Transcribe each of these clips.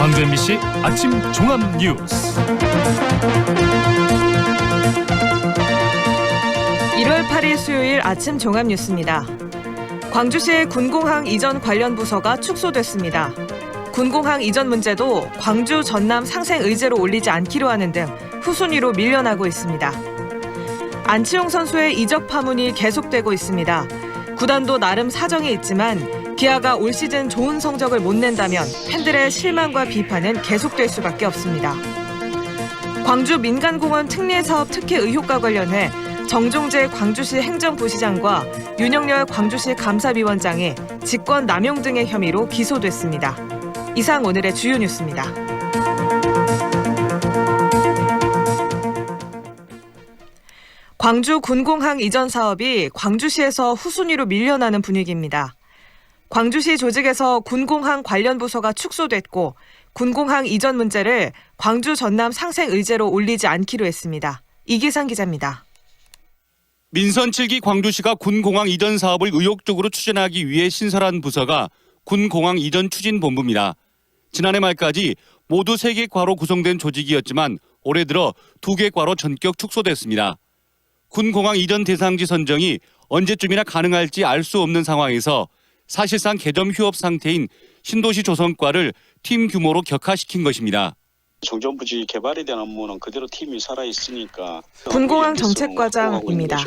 광주 MBC 아침 종합 뉴스. 1월 8일 수요일 아침 종합 뉴스입니다. 광주시의 군공항 이전 관련 부서가 축소됐습니다. 군공항 이전 문제도 광주 전남 상생 의제로 올리지 않기로 하는 등 후순위로 밀려나고 있습니다. 안치홍 선수의 이적 파문이 계속되고 있습니다. 구단도 나름 사정이 있지만 기아가 올 시즌 좋은 성적을 못 낸다면 팬들의 실망과 비판은 계속될 수밖에 없습니다. 광주 민간공원 특례사업 특혜 의혹과 관련해 정종재 광주시 행정부시장과 윤영열 광주시 감사위원장이 직권 남용 등의 혐의로 기소됐습니다. 이상 오늘의 주요 뉴스입니다. 광주 군공항 이전 사업이 광주시에서 후순위로 밀려나는 분위기입니다. 광주시 조직에서 군공항 관련 부서가 축소됐고 군공항 이전 문제를 광주 전남 상생 의제로 올리지 않기로 했습니다. 이기상 기자입니다. 민선 7기 광주시가 군공항 이전 사업을 의욕적으로 추진하기 위해 신설한 부서가 군공항 이전 추진본부입니다. 지난해 말까지 모두 3개 과로 구성된 조직이었지만 올해 들어 2개 과로 전격 축소됐습니다. 군공항 이전 대상지 선정이 언제쯤이나 가능할지 알 수 없는 상황에서 사실상 개점 휴업 상태인 신도시 조성과를 팀 규모로 격화시킨 것입니다. 정전부지 개발에 대한 업무는 그대로 팀이 살아있으니까. 군공항 정책과장입니다.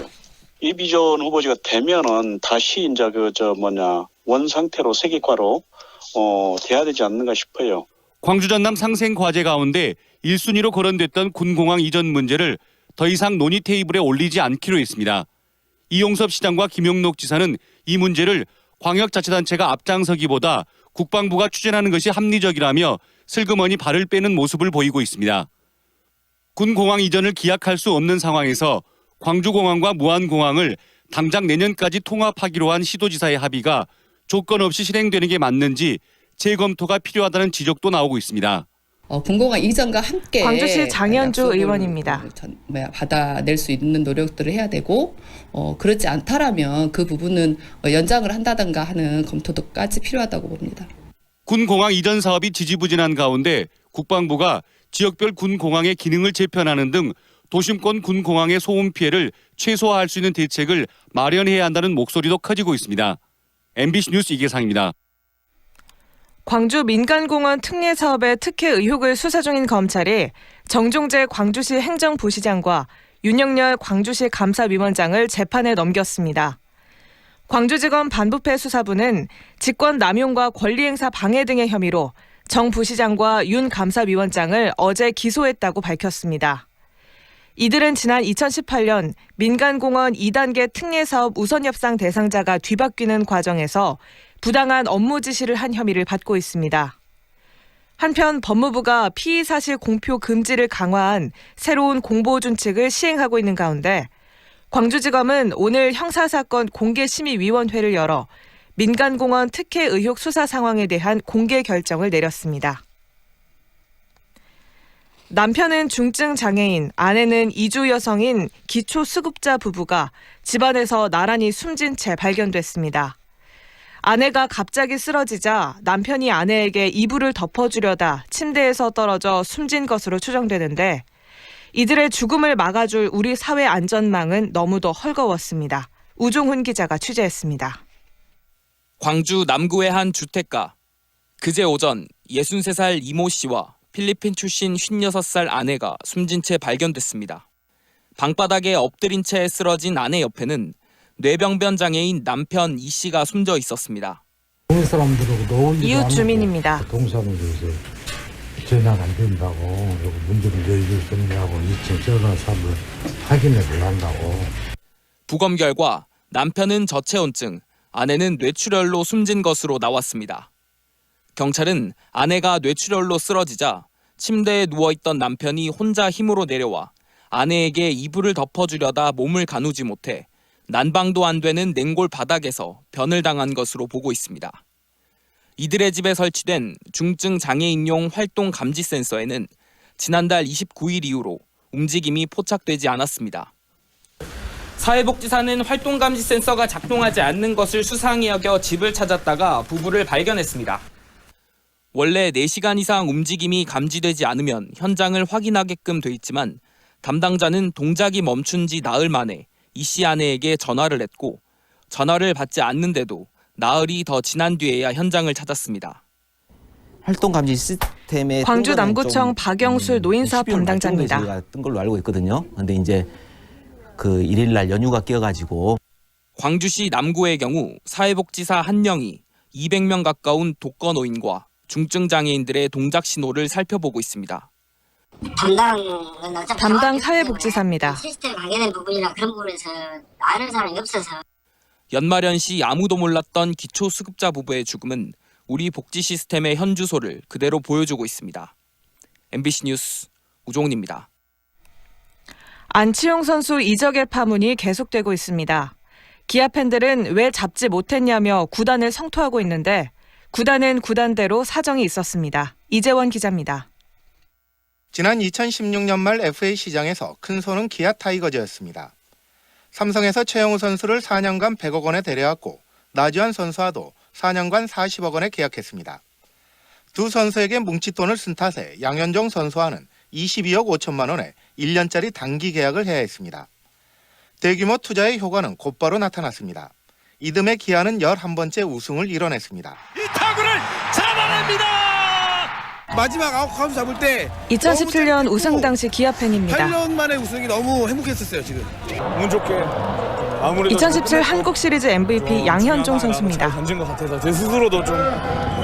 이 비전 후보지가 되면은 다시 이제 원 상태로 3개과로 돼야 되지 않는가 싶어요. 광주 전남 상생 과제 가운데 1순위로 거론됐던 군공항 이전 문제를 더 이상 논의 테이블에 올리지 않기로 했습니다. 이용섭 시장과 김용록 지사는 이 문제를 광역자치단체가 앞장서기보다 국방부가 추진하는 것이 합리적이라며 슬그머니 발을 빼는 모습을 보이고 있습니다. 군공항 이전을 기약할 수 없는 상황에서 광주공항과 무안공항을 당장 내년까지 통합하기로 한 시도지사의 합의가 조건 없이 실행되는 게 맞는지 재검토가 필요하다는 지적도 나오고 있습니다. 군공항 이전과 함께 광주시 장현주 의원입니다. 받아낼 수 있는 노력들을 해야 되고 그렇지 않다라면 그 부분은 연장을 한다든가 하는 검토도까지 필요하다고 봅니다. 군공항 이전 사업이 지지부진한 가운데 국방부가 지역별 군공항의 기능을 재편하는 등 도심권 군공항의 소음 피해를 최소화할 수 있는 대책을 마련해야 한다는 목소리도 커지고 있습니다. MBC 뉴스 이계상입니다. 광주 민간공원 특례 사업의 특혜 의혹을 수사 중인 검찰이 정종재 광주시 행정부시장과 윤영열 광주시 감사위원장을 재판에 넘겼습니다. 광주지검 반부패 수사부는 직권 남용과 권리행사 방해 등의 혐의로 정 부시장과 윤 감사위원장을 어제 기소했다고 밝혔습니다. 이들은 지난 2018년 민간공원 2단계 특례사업 우선협상 대상자가 뒤바뀌는 과정에서 부당한 업무 지시를 한 혐의를 받고 있습니다. 한편 법무부가 피의사실 공표 금지를 강화한 새로운 공보준칙을 시행하고 있는 가운데 광주지검은 오늘 형사사건 공개심의위원회를 열어 민간공원 특혜 의혹 수사 상황에 대한 공개 결정을 내렸습니다. 남편은 중증 장애인, 아내는 이주 여성인 기초수급자 부부가 집안에서 나란히 숨진 채 발견됐습니다. 아내가 갑자기 쓰러지자 남편이 아내에게 이불을 덮어주려다 침대에서 떨어져 숨진 것으로 추정되는데 이들의 죽음을 막아줄 우리 사회 안전망은 너무도 헐거웠습니다. 우종훈 기자가 취재했습니다. 광주 남구의 한 주택가. 그제 오전 63살 이모 씨와 필리핀 출신 56살 아내가 숨진 채 발견됐습니다. 방바닥에 엎드린 채 쓰러진 아내 옆에는 뇌병변 장애인 남편 이 씨가 숨져 있었습니다. 이웃 주민입니다. 동사무소에서 전화가 안 된다고 문제를 내줄 거냐고 2층 전화 사업을 확인해 보려 한다고. 부검 결과 남편은 저체온증, 아내는 뇌출혈로 숨진 것으로 나왔습니다. 경찰은 아내가 뇌출혈로 쓰러지자 침대에 누워있던 남편이 혼자 힘으로 내려와 아내에게 이불을 덮어주려다 몸을 가누지 못해 난방도 안 되는 냉골 바닥에서 변을 당한 것으로 보고 있습니다. 이들의 집에 설치된 중증 장애인용 활동 감지 센서에는 지난달 29일 이후로 움직임이 포착되지 않았습니다. 사회복지사는 활동 감지 센서가 작동하지 않는 것을 수상히 여겨 집을 찾았다가 부부를 발견했습니다. 원래 4시간 이상 움직임이 감지되지 않으면 현장을 확인하게끔 돼 있지만 담당자는 동작이 멈춘 지 나흘 만에 이 씨 아내에게 전화를 했고 전화를 받지 않는데도 나흘이 더 지난 뒤에야 현장을 찾았습니다. 활동 감지 시스템에 광주 남구청 박영술 노인사업 담당자입니다. 저희가 뜬 걸로 알고 있거든요. 근데 이제 그 일일날 연휴가 끼어가지고 광주시 남구의 경우 사회복지사 1명이 200명 가까운 독거노인과 중증 장애인들의 동작 신호를 살펴보고 있습니다. 담당 사회복지사입니다. 시스템 관계된 부분이나 그런 부분에서 아는 사람이 없어서. 연말연 시 아무도 몰랐던 기초수급자 부부의 죽음은 우리 복지 시스템의 현주소를 그대로 보여주고 있습니다. MBC 뉴스 우종훈입니다. 안치홍 선수 이적의 파문이 계속되고 있습니다. 기아 팬들은 왜 잡지 못했냐며 구단을 성토하고 있는데 구단은 구단대로 사정이 있었습니다. 이재원 기자입니다. 지난 2016년 말 FA 시장에서 큰 손은 기아 타이거즈였습니다. 삼성에서 최영우 선수를 4년간 100억 원에 데려왔고 나주환 선수와도 4년간 40억 원에 계약했습니다. 두 선수에게 뭉칫돈을 쓴 탓에 양현종 선수와는 22억 5천만 원에 1년짜리 단기 계약을 해야 했습니다. 대규모 투자의 효과는 곧바로 나타났습니다. 이듬해 기아는 11번째 우승을 이뤄냈습니다. 이 타구를 잡아냅니다. 마지막 아웃 카운트 잡을 때 2017년 우승 당시 기아 팬입니다. 8년 만에 우승이 너무 행복했었어요. 지금 운 좋게 아무래도 2017 한국 시리즈 MVP 양현종 선수입니다. 잘 던진 것 같아서 제 스스로도 좀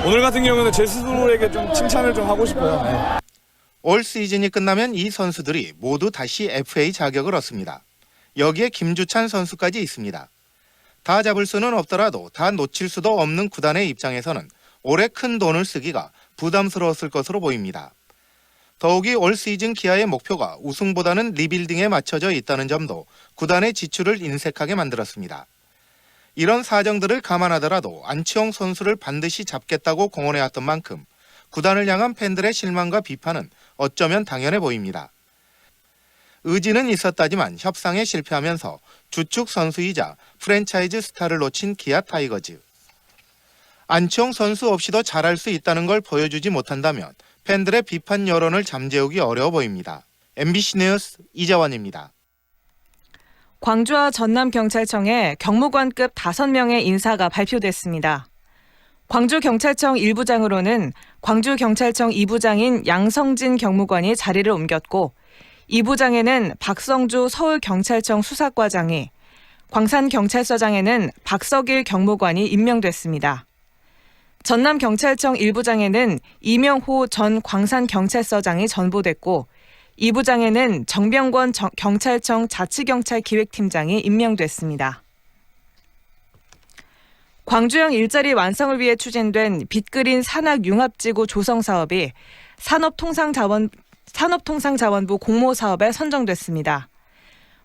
오늘 같은 경우는 제 스스로에게 좀 칭찬을 좀 하고 싶어요. 네. 올 시즌이 끝나면 이 선수들이 모두 다시 FA 자격을 얻습니다. 여기에 김주찬 선수까지 있습니다. 다 잡을 수는 없더라도 다 놓칠 수도 없는 구단의 입장에서는 올해 큰 돈을 쓰기가 부담스러웠을 것으로 보입니다. 더욱이 올 시즌 기아의 목표가 우승보다는 리빌딩에 맞춰져 있다는 점도 구단의 지출을 인색하게 만들었습니다. 이런 사정들을 감안하더라도 안치홍 선수를 반드시 잡겠다고 공언해왔던 만큼 구단을 향한 팬들의 실망과 비판은 어쩌면 당연해 보입니다. 의지는 있었다지만 협상에 실패하면서 주축 선수이자 프랜차이즈 스타를 놓친 기아 타이거즈. 안치홍 선수 없이도 잘할 수 있다는 걸 보여주지 못한다면 팬들의 비판 여론을 잠재우기 어려워 보입니다. MBC 뉴스 이재원입니다. 광주와 전남경찰청에 경무관급 5명의 인사가 발표됐습니다. 광주경찰청 1부장으로는 광주경찰청 2부장인 양성진 경무관이 자리를 옮겼고 2부장에는 박성주 서울경찰청 수사과장이, 광산경찰서장에는 박석일 경무관이 임명됐습니다. 전남경찰청 1부장에는 이명호 전 광산경찰서장이 전보됐고 2부장에는 정병권 경찰청 자치경찰기획팀장이 임명됐습니다. 광주형 일자리 완성을 위해 추진된 빚그린 산학융합지구 조성 사업이 산업통상자원부 공모사업에 선정됐습니다.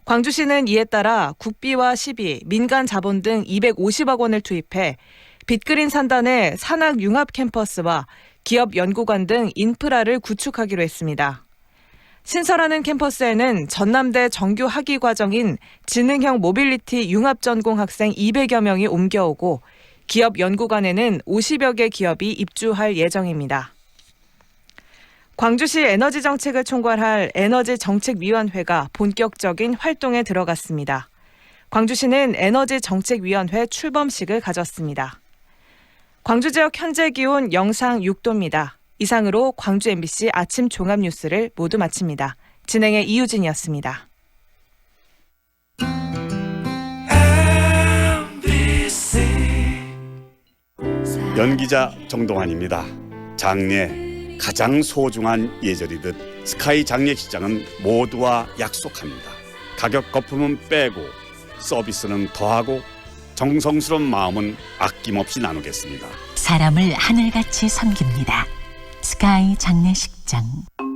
광주시는 이에 따라 국비와 시비, 민간 자본 등 250억 원을 투입해 빚그린 산단의 산학융합 캠퍼스와 기업 연구관 등 인프라를 구축하기로 했습니다. 신설하는 캠퍼스에는 전남대 정규 학위 과정인 지능형 모빌리티 융합전공 학생 200여 명이 옮겨오고 기업 연구관에는 50여 개 기업이 입주할 예정입니다. 광주시 에너지 정책을 총괄할 에너지정책위원회가 본격적인 활동에 들어갔습니다. 광주시는 에너지정책위원회 출범식을 가졌습니다. 광주 지역 현재 기온 영상 6도입니다. 이상으로 광주 MBC 아침 종합 뉴스를 모두 마칩니다. 진행의 이유진이었습니다. 연기자 정동환입니다. 장례 가장 소중한 예절이듯 스카이 장례식장은 모두와 약속합니다. 가격 거품은 빼고 서비스는 더하고 정성스러운 마음은 아낌없이 나누겠습니다. 사람을 하늘같이 섬깁니다. 스카이 장례식장.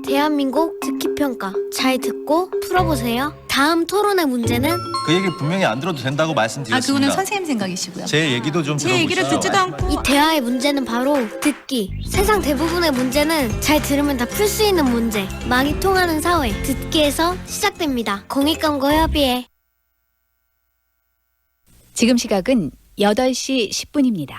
대한민국 듣기평가 잘 듣고 풀어보세요. 다음 토론의 문제는 그 얘기 분명히 안 들어도 된다고 말씀드렸습니다. 그거는 선생님 생각이시고요. 제 얘기도 좀 제 얘기를 듣지도 않고. 이 대화의 문제는 바로 듣기. 세상 대부분의 문제는 잘 들으면 다 풀 수 있는 문제. 말이 통하는 사회 듣기에서 시작됩니다. 공익광고 협의회. 지금 시각은 8시 10분입니다.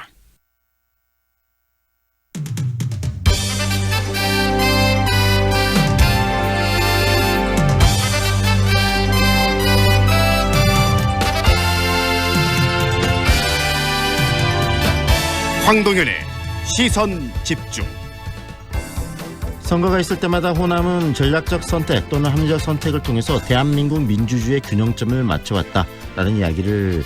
황동현의 시선 집중. 선거가 있을 때마다 호남은 전략적 선택 또는 합리적 선택을 통해서 대한민국 민주주의의 균형점을 맞춰왔다라는 이야기를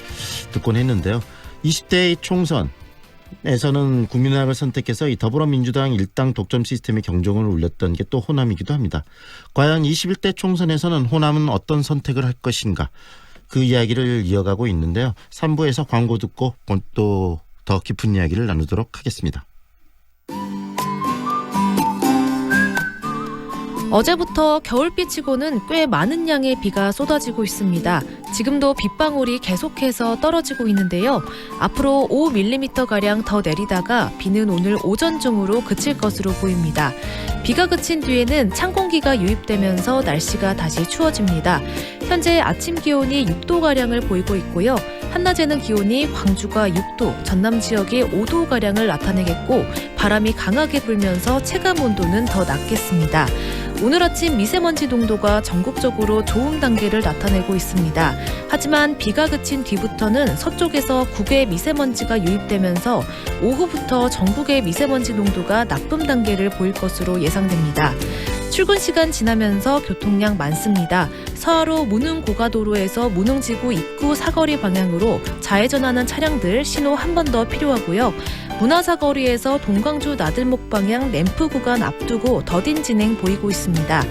듣곤 했는데요. 20대 총선에서는 국민의당을 선택해서 이 더불어민주당 일당 독점 시스템의 경종을 울렸던 게 또 호남이기도 합니다. 과연 21대 총선에서는 호남은 어떤 선택을 할 것인가, 그 이야기를 이어가고 있는데요. 3부에서 광고 듣고 또 더 깊은 이야기를 나누도록 하겠습니다. 어제부터 겨울비치고는 꽤 많은 양의 비가 쏟아지고 있습니다. 지금도 빗방울이 계속해서 떨어지고 있는데요. 앞으로 5mm가량 더 내리다가 비는 오늘 오전 중으로 그칠 것으로 보입니다. 비가 그친 뒤에는 찬 공기가 유입되면서 날씨가 다시 추워집니다. 현재 아침 기온이 6도가량을 보이고 있고요. 한낮에는 기온이 광주가 6도, 전남 지역이 5도가량을 나타내겠고 바람이 강하게 불면서 체감온도는 더 낮겠습니다. 오늘 아침 미세먼지 농도가 전국적으로 좋음 단계를 나타내고 있습니다. 하지만 비가 그친 뒤부터는 서쪽에서 국외 미세먼지가 유입되면서 오후부터 전국의 미세먼지 농도가 나쁨 단계를 보일 것으로 예상됩니다. 출근 시간 지나면서 교통량 많습니다. 서하로 무능 고가도로에서 무능지구 입구 사거리 방향으로 좌회전하는 차량들 신호 한 번 더 필요하고요. 문화사거리에서 동광주 나들목 방향 램프 구간 앞두고 더딘 진행 보이고 있습니다.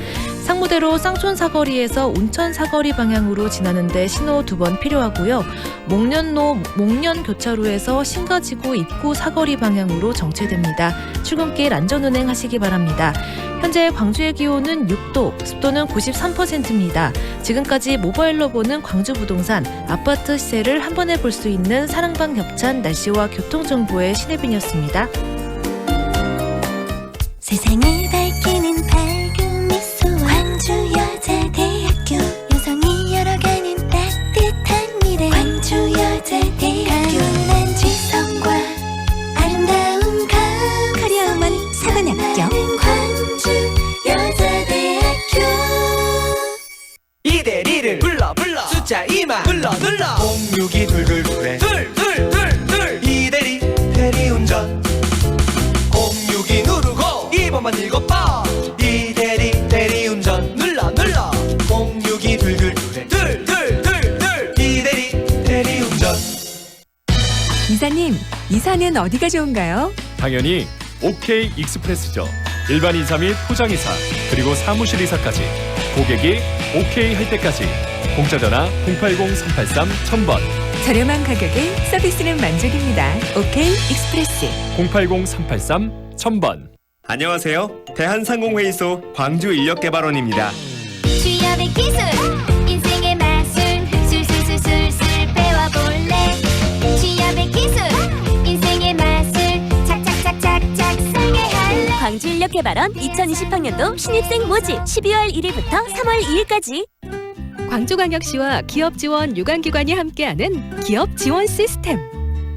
상무대로 쌍촌사거리에서 운천사거리 방향으로 지나는데 신호 2번 필요하고요. 목련교차로에서 신가지구 입구 사거리 방향으로 정체됩니다. 출근길 안전운행 하시기 바랍니다. 현재 광주의 기온은 6도, 습도는 93%입니다. 지금까지 모바일로 보는 광주부동산 아파트 시세를 한 번에 볼 수 있는 사랑방 겹찬 날씨와 교통정보의 신혜빈이었습니다. 세상을 밝히는 밝은 미소와 광주여자대학교, 여성이 열어가는 따뜻한 미래 광주여자대학교, 가련한 지성과 아름다운 커리어만 사관학교 광주여자대학교. 이대리를 불러 숫자 2만 눌러 062 둘둘둘에 둘둘둘둘 이대리 대리운전 062 누르고 2번만 읽어봐. 이대리 대리운전 눌러 062 둘둘둘에 둘둘둘둘 이대리 대리운전. 이사님, 이사는 어디가 좋은가요? 당연히 OK 익스프레스죠. 일반 이사 및 포장 이사, 그리고 사무실 이사까지 고객이 OK 할 때까지. 공짜 전화 080-383-1000번. 저렴한 가격에 서비스는 만족입니다. OK 익스프레스 080-383-1000번. 안녕하세요. 대한상공회의소 광주인력개발원입니다. 취업의 기술, 인생의 마술, 술술술술술 배워볼래. 취업의 기술, 인생의 마술, 착착착착착 설계 할래. 광주인력개발원 2020학년도 신입생 모집 12월 1일부터 3월 2일까지. 광주광역시와 기업지원 유관기관이 함께하는 기업 지원 시스템.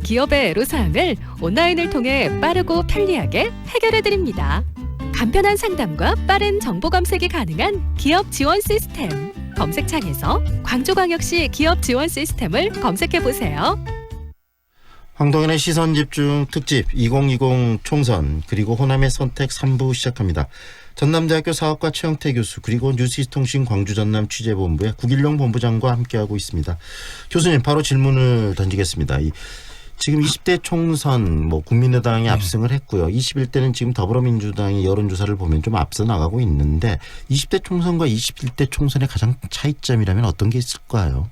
기업의 애로사항을 온라인을 통해 빠르고 편리하게 해결해드립니다. 간편한 상담과 빠른 정보 검색이 가능한 기업 지원 시스템. 검색창에서 광주광역시 기업 지원 시스템을 검색해보세요. 황동현의 시선집중 특집 2020 총선 그리고 호남의 선택 3부 시작합니다. 전남대학교 사학과 최영태 교수 그리고 뉴스통신 광주전남 취재본부의 구길용 본부장과 함께하고 있습니다. 교수님, 바로 질문을 던지겠습니다. 지금 20대 총선 국민의당이 압승을 했고요. 21대는 지금 더불어민주당이 여론조사를 보면 좀 앞서 나가고 있는데 20대 총선과 21대 총선의 가장 차이점이라면 어떤 게 있을까요?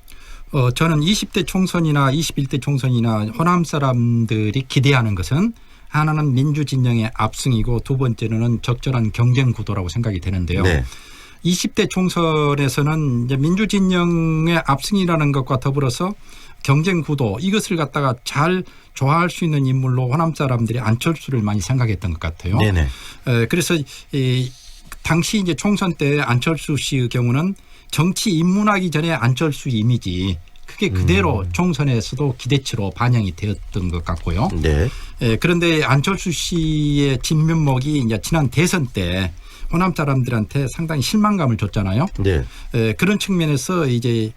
저는 20대 총선이나 21대 총선이나 호남 사람들이 기대하는 것은 하나는 민주진영의 압승이고 두 번째는 적절한 경쟁 구도라고 생각이 되는데요. 네. 20대 총선에서는 이제 민주진영의 압승이라는 것과 더불어서 경쟁 구도 이것을 갖다가 잘 조화할 수 있는 인물로 호남 사람들이 안철수를 많이 생각했던 것 같아요. 네네. 그래서 당시 이제 총선 때 안철수 씨의 경우는 정치 입문하기 전에 안철수 이미지 그게 그대로 총선에서도 기대치로 반영이 되었던 것 같고요. 네. 그런데 안철수 씨의 진면목이 이제 지난 대선 때 호남 사람들한테 상당히 실망감을 줬잖아요. 네. 그런 측면에서 이제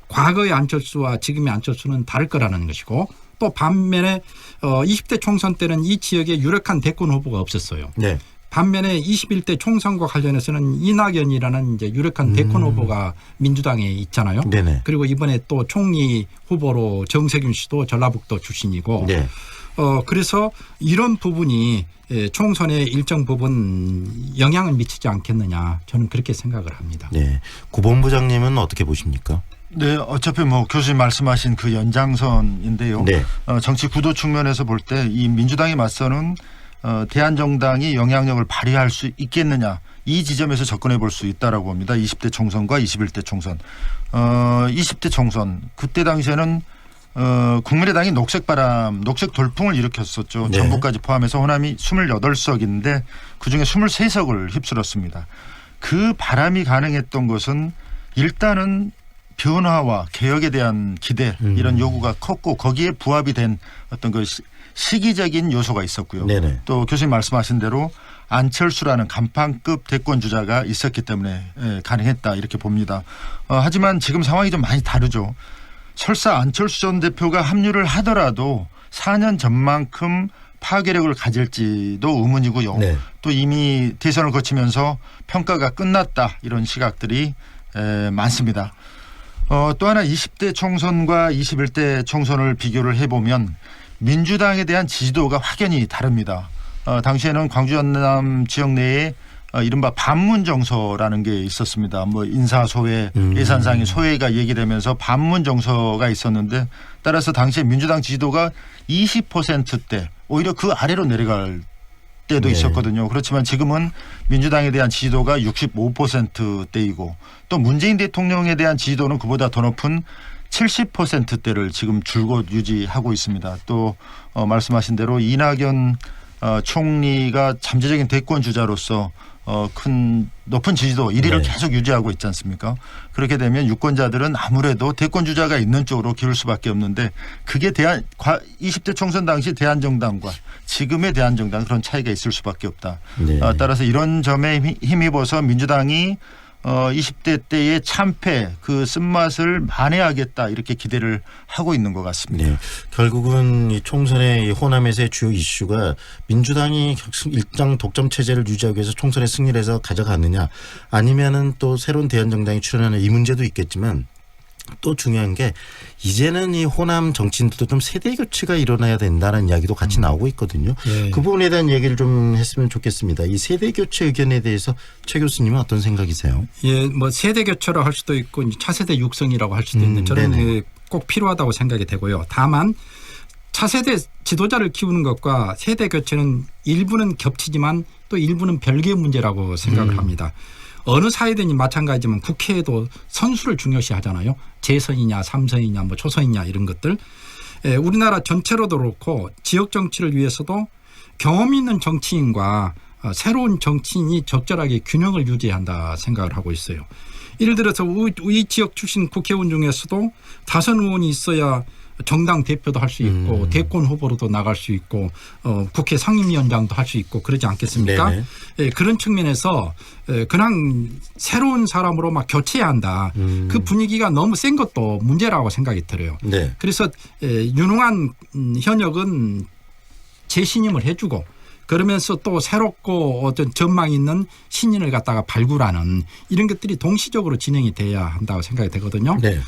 과거의 안철수와 지금의 안철수는 다를 거라는 것이고 또 반면에 20대 총선 때는 이 지역에 유력한 대권 후보가 없었어요. 네. 반면에 21대 총선과 관련해서는 이낙연이라는 이제 유력한 대권 후보가 민주당에 있잖아요. 네네. 그리고 이번에 또 총리 후보로 정세균 씨도 전라북도 출신이고. 네. 그래서 이런 부분이 총선에 일정 부분 영향을 미치지 않겠느냐 저는 그렇게 생각을 합니다. 네. 구본부장님은 어떻게 보십니까? 네, 어차피 뭐 교수님 말씀하신 그 연장선인데요. 네. 정치 구도 측면에서 볼 때 이 민주당이 맞서는 대한정당이 영향력을 발휘할 수 있겠느냐 이 지점에서 접근해 볼 수 있다라고 봅니다. 20대 총선과 21대 총선. 20대 총선 그때 당시에는 국민의당이 녹색바람, 녹색 돌풍을 일으켰었죠. 네. 전북까지 포함해서 호남이 28석인데 그중에 23석을 휩쓸었습니다. 그 바람이 가능했던 것은 일단은 변화와 개혁에 대한 기대 이런 요구가 컸고 거기에 부합이 된 어떤 그 시기적인 요소가 있었고요. 네네. 또 교수님 말씀하신 대로 안철수라는 간판급 대권 주자가 있었기 때문에 가능했다 이렇게 봅니다. 하지만 지금 상황이 좀 많이 다르죠. 설사 안철수 전 대표가 합류를 하더라도 4년 전만큼 파괴력을 가질지도 의문이고요. 네. 또 이미 대선을 거치면서 평가가 끝났다 이런 시각들이 많습니다. 또 하나 20대 총선과 21대 총선을 비교를 해보면 민주당에 대한 지지도가 확연히 다릅니다. 당시에는 광주 전남 지역 내에 이른바 반문정서라는 게 있었습니다. 뭐 인사소외, 예산상의 소외가 얘기되면서 반문정서가 있었는데 따라서 당시에 민주당 지지도가 20%대 오히려 그 아래로 내려갈 때도 있었거든요. 그렇지만 지금은 민주당에 대한 지지도가 65%대이고 또 문재인 대통령에 대한 지지도는 그보다 더 높은 70%대를 지금 줄곧 유지하고 있습니다. 또 말씀하신 대로 이낙연 총리가 잠재적인 대권 주자로서 큰 높은 지지도 1위를 계속 유지하고 있지 않습니까? 그렇게 되면 유권자들은 아무래도 대권 주자가 있는 쪽으로 기울 수밖에 없는데 그게 20대 총선 당시 대한정당과 지금의 대한정당 그런 차이가 있을 수밖에 없다. 네. 따라서 이런 점에 힘입어서 민주당이 20대 때의 참패 그 쓴맛을 만회하겠다 이렇게 기대를 하고 있는 것 같습니다. 네. 결국은 이 총선의 이 호남에서의 주요 이슈가 민주당이 일정 독점 체제를 유지하기 위해서 총선에 승리를 해서 가져가느냐 아니면은 또 새로운 대한정당이 출연하는 이 문제도 있겠지만 또 중요한 게 이제는 이 호남 정치인들도 좀 세대 교체가 일어나야 된다는 이야기도 같이 나오고 있거든요. 네. 그 부분에 대한 얘기를 좀 했으면 좋겠습니다. 이 세대 교체 의견에 대해서 최 교수님은 어떤 생각이세요? 예, 뭐 세대 교체로 할 수도 있고 차세대 육성이라고 할 수도 있는 저는 꼭 필요하다고 생각이 되고요. 다만 차세대 지도자를 키우는 것과 세대 교체는 일부는 겹치지만 또 일부는 별개의 문제라고 생각을 합니다. 어느 사회든지 마찬가지지만 국회에도 선수를 중요시 하잖아요. 재선이냐 3선이냐 뭐 초선이냐 이런 것들. 우리나라 전체로도 그렇고 지역 정치를 위해서도 경험 있는 정치인과 새로운 정치인이 적절하게 균형을 유지한다 생각을 하고 있어요. 예를 들어서 우리 지역 출신 국회의원 중에서도 다선 의원이 있어야 정당 대표도 할 수 있고 대권 후보로도 나갈 수 있고 국회 상임위원장도 할 수 있고 그러지 않겠습니까? 예, 그런 측면에서 그냥 새로운 사람으로 막 교체해야 한다. 그 분위기가 너무 센 것도 문제라고 생각이 들어요. 네. 그래서 유능한 현역은 재신임을 해주고 그러면서 또 새롭고 어떤 전망 있는 신인을 갖다가 발굴하는 이런 것들이 동시적으로 진행이 돼야 한다고 생각이 되거든요. 네.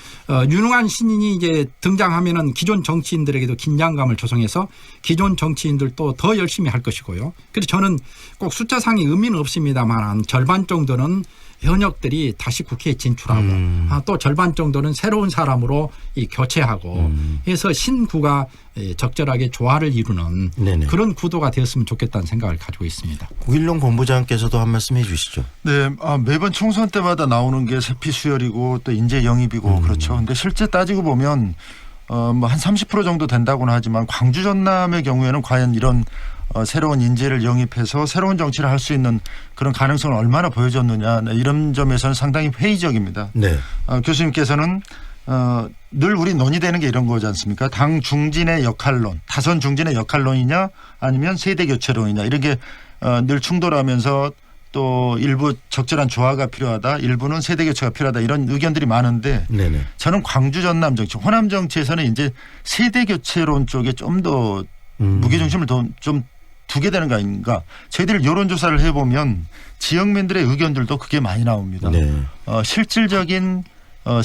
유능한 신인이 이제 등장하면은 기존 정치인들에게도 긴장감을 조성해서 기존 정치인들도 더 열심히 할 것이고요. 그래서 저는 꼭 숫자상의 의미는 없습니다만 절반 정도는 현역들이 다시 국회에 진출하고 또 절반 정도는 새로운 사람으로 교체하고 해서 신구가 적절하게 조화를 이루는 그런 구도가 되었으면 좋겠다는 생각을 가지고 있습니다. 구일룡 본부장께서도 한 말씀 해 주시죠. 네, 매번 총선 때마다 나오는 게 세피 수혈이고 또 인재 영입이고 그렇죠. 근데 실제 따지고 보면 뭐 한 30% 정도 된다고는 하지만 광주 전남의 경우에는 과연 이런 새로운 인재를 영입해서 새로운 정치를 할 수 있는 그런 가능성을 얼마나 보여줬느냐 이런 점에서는 상당히 회의적입니다. 네. 교수님께서는 늘 우리 논의되는 게 이런 거지 않습니까? 당 중진의 역할론, 다선 중진의 역할론이냐 아니면 세대 교체론이냐 이런 게 늘 충돌하면서 또 일부 적절한 조화가 필요하다, 일부는 세대 교체가 필요하다 이런 의견들이 많은데 네네. 저는 광주 전남 정치, 호남 정치에서는 이제 세대 교체론 쪽에 좀 더 무게 중심을 더 좀 두게 되는 거 아닌가. 저희들 여론조사를 해보면 지역민들의 의견들도 그게 많이 나옵니다. 네. 실질적인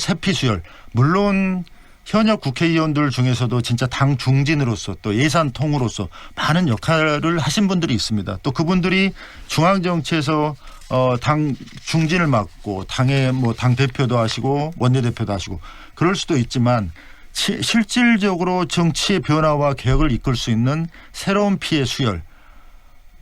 세피 수혈, 물론 현역 국회의원들 중에서도 진짜 당 중진으로서 또 예산통으로서 많은 역할을 하신 분들이 있습니다. 또 그분들이 중앙정치에서 당 중진을 맡고 당의 뭐 당 대표도 하시고 원내대표도 하시고 그럴 수도 있지만 실질적으로 정치의 변화와 개혁을 이끌 수 있는 새로운 피해 수혈.